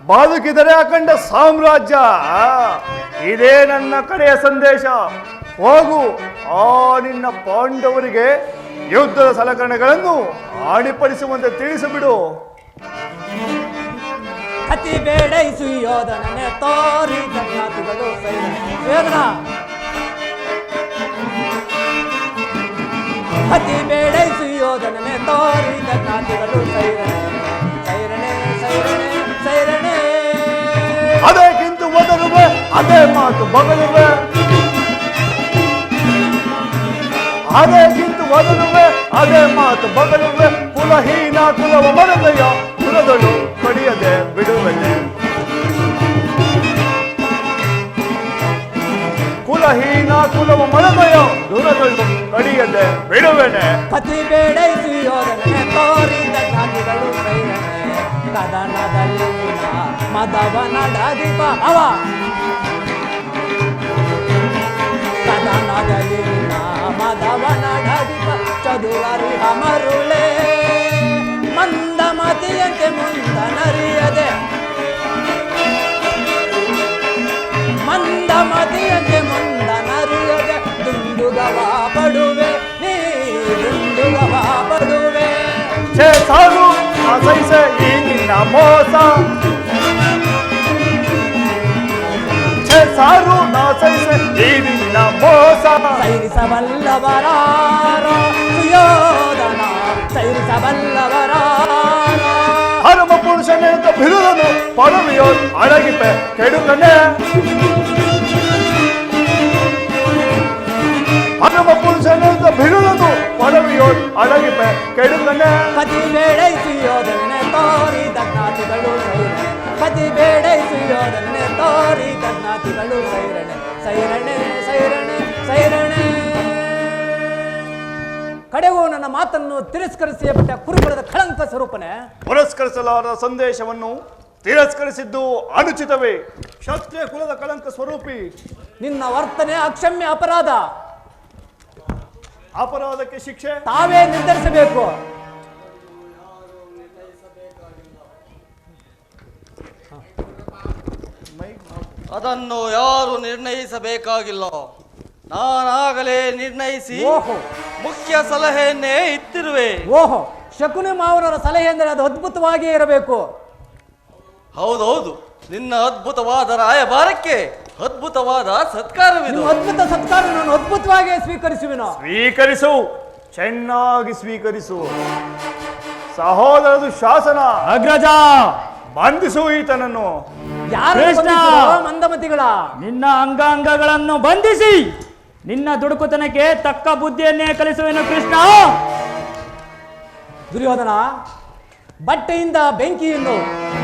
[SPEAKER 2] ಬದುಕಿದರೆ ಅಖಂಡ ಸಾಮ್ರಾಜ್ಯ. ಇದೇ ನನ್ನ ಕಡೆಯ ಸಂದೇಶ. ಹೋಗು, ಆ ನಿನ್ನ ಪಾಂಡವರಿಗೆ ಯುದ್ಧದ ಸಲಕರಣೆಗಳನ್ನು ಅಣಿಪಡಿಸುವಂತೆ ತಿಳಿಸಿಬಿಡು.
[SPEAKER 4] ಅತಿ ಬೇಡೈಸು ಯೋಧನನೆ ತೋರಿ ಜಗನ್ನಾಥಗಳು ಯೋಧನ. ಅತಿ ಬೇಡೈಸು ಯೋಧನನೆ ತೋರಿ ಜಗನ್ನಾಥಗಳು ಸೈರಣೆ ಸೈರಣೆ ಸೈರಣೆ.
[SPEAKER 2] ಅದಕ್ಕಿಂತ ಒದರುವೆ ಅದೇ ಮಾತು ಬಗಲುವೆ. ಅದಕ್ಕಿಂತ ಒದರುವೆ ಅದೇ ಮಾತು ಬಗಲುವೆ. ಕುಲಹೀನ ಕುಲವ ಮರದಯ ಕುಲದಳು ಕಡಿಯದೆ ಬಿಡುವೆನೆ. ಕುಲಹೀನ ಕುಲವ ಮರದಯ ದುರದಳು ಕಡಿಯದೆ ಬಿಡುವೆನೆ.
[SPEAKER 4] ಕತಿ ಬೇಡೈಸು ಯೋಧನೆ ತೋರಿ ಜಗನ್ನಾಥಗಳು ಸೈರಣೆ. ಕದನದಲ್ಲಿ ಮದವನ ಡಾದಿಪ ಅವ ಕದನದಲ್ಲಿ ಮದವನ ಡಾದಿಪ ಚದುರರಿ ಅಮರುಳೆ. ಮಂದಮತಿಯಂತೆ ಮುಂದನರಿಯದೆ ಮಂದಮತಿಯಂತೆ ಮುಂದನರಿಯದೆ ದುಂದುಗವ ಪಡುವೆ ನೀ ದುಂದುಗವ ಪಡುವೆ.
[SPEAKER 2] ಸಾಲು ಅಸೈಸೆ ಈ ನಿನ್ನ ಮೋಸ. ಸಾರು ನಾಸೈಸೆ ಈ ನಿನ್ನ ಮೋಸ.
[SPEAKER 4] ಸೈರಿಸಬಲ್ಲವರಾರ ಸುಯೋಧನ ಸೈರಿಸಬಲ್ಲವರಾರ.
[SPEAKER 2] ಹನುಮ ಪುರುಷನೆಂತ ಬಿರುದನು ಪದವಿಯೋ ಅಡಗಿಪೆ ಕೆಡುಕನೆ. ಹನುಮ ಪುರುಷನೆಂತ ಬಿರುದನು ಪದವಿಯೋ ಅಡಗಿಪೆ ಕೆಡುಕನೆ.
[SPEAKER 4] ಪತಿ ಬೇಡೈಸು ಯೋಧನೆ ತೋರಿ ಜಗನ್ನಾಥಗಳು ಸೈರಣೆ. ಪತಿ ಬೇಡೈಸು ಯೋಧನೆ ತೋರಿ ಜಗನ್ನಾಥಗಳು ಸೈರಣೆ ಸೈರಣೆ ಸೈರಣೆ ಸೈರಣೆ. ಕಡೆಗೂ ನನ್ನ ಮಾತನ್ನು ತಿರಸ್ಕರಿಸಿ ಬಿಟ್ಟ ಕುರುಕುಲದ ಕಳಂಕ ಸ್ವರೂಪನೆ.
[SPEAKER 2] ಪುರಸ್ಕರಿಸಲಾದ ಸಂದೇಶವನ್ನು ತಿರಸ್ಕರಿಸಿದ್ದು ಅನುಚಿತವೇ. ಕ್ಷತ್ರಿಯ ಕುಲದ ಕಳಂಕ ಸ್ವರೂಪಿ
[SPEAKER 4] ನಿನ್ನ ವರ್ತನೆ ಅಕ್ಷಮ್ಯ ಅಪರಾಧ.
[SPEAKER 2] ಅಪರಾಧಕ್ಕೆ ಶಿಕ್ಷೆ
[SPEAKER 4] ತಾವೇ ನಿರ್ಧರಿಸಬೇಕು.
[SPEAKER 8] ಅದನ್ನು ಯಾರು ನಿರ್ಣಯಿಸಬೇಕಾಗಿಲ್ಲ. ನಾನಾಗಲೇ ನಿರ್ಣಯಿಸಿ
[SPEAKER 4] ಓಹೋ
[SPEAKER 8] ಮುಖ್ಯ ಸಲಹೆಯನ್ನೇ ಇತ್ತಿರುವೆ.
[SPEAKER 4] ಓಹೋ ಶಕುನಿ ಮಾವನವರ ಸಲಹೆ ಅಂದರೆ ಅದು ಅದ್ಭುತವಾಗಿಯೇ ಇರಬೇಕು.
[SPEAKER 8] ಹೌದೌದು, ನಿನ್ನ ಅದ್ಭುತವಾದ ರಾಯಭಾರಕ್ಕೆ ಅದ್ಭುತವಾದ ಸತ್ಕಾರವಿದೆ.
[SPEAKER 4] ನೀವು ಅದ್ಭುತ ಸತ್ಕಾರ ನಾನು ಅದ್ಭುತವಾಗಿಯೇ ಸ್ವೀಕರಿಸುವೆನು.
[SPEAKER 2] ಸ್ವೀಕರಿಸು, ಚೆನ್ನಾಗಿ ಸ್ವೀಕರಿಸು. ಸಹೋದರದು ಶಾಸನ.
[SPEAKER 1] ಅಗ್ರಜ,
[SPEAKER 2] ಬಂಧಿಸು ಈತನನ್ನು.
[SPEAKER 4] ಯಾರು
[SPEAKER 1] ಕೃಷ್ಣ!
[SPEAKER 4] ಬಂಧಿಸಿರೋ ಮಂದಮತಿಗಳ?
[SPEAKER 1] ನಿನ್ನ ಅಂಗಾಂಗಗಳನ್ನು ಬಂಧಿಸಿ ನಿನ್ನ ದುಡುಕುತನಕ್ಕೆ ತಕ್ಕ ಬುದ್ಧಿಯನ್ನೇ ಕಲಿಸುವೆನು ಕೃಷ್ಣ.
[SPEAKER 4] ದುರ್ಯೋಧನ, ಬಟ್ಟೆಯಿಂದ ಬೆಂಕಿಯನ್ನು,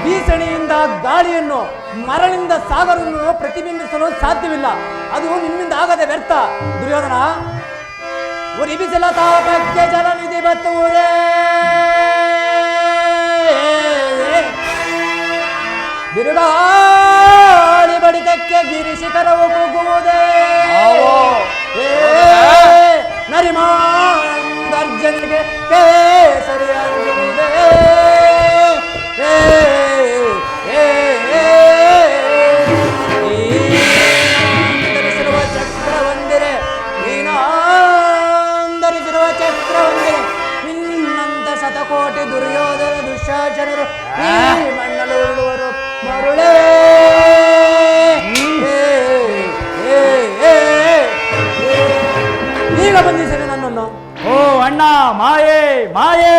[SPEAKER 4] ಬೀಸಣಿಯಿಂದ ಗಾಳಿಯನ್ನು, ಮರಳಿಂದ ಸಾಗರವನ್ನು ಪ್ರತಿಬಿಂಬಿಸಲು ಸಾಧ್ಯವಿಲ್ಲ. ಅದು ನಿಮ್ಮಿಂದ ಆಗದೆ ವ್ಯರ್ಥ. ದುರ್ಯೋಧನ, ಉರಿಬಿಸಿಲ ತಾಪಕ್ಕೆ ಜಲನಿಧಿ ಬತ್ತುವುದೇ, ಬಿರುಗಾಳಿ ಬಡಿತಕ್ಕೆ ಗಿರಿ ಶಿಖರವು ಕುಗ್ಗುವುದೇ, ನರಿಮಾರ್ಜನೆಗೆ ಕೇಸರಿ ಅಂಜುವುದೇ, ಧರಿಸಿರುವ ಚಕ್ರವಂದಿರೆ, ನೀನಾಂಧರಿಸಿರುವ ಚಕ್ರವಂದಿರೆ, ನಿನ್ನಂತ ಶತಕೋಟಿ ದುರ್ಯೋಧನ ದುಶ್ಯಾಸನರು ಈ ಮಣ್ಣಲು ಉರುಳುವರು ಮರುಳೇ. ಈಗ ಬಂಧಿಸಿದೆ ನನ್ನನ್ನು.
[SPEAKER 1] ಓ ಅಣ್ಣ, ಮಾಯೆ ಮಾಯೆ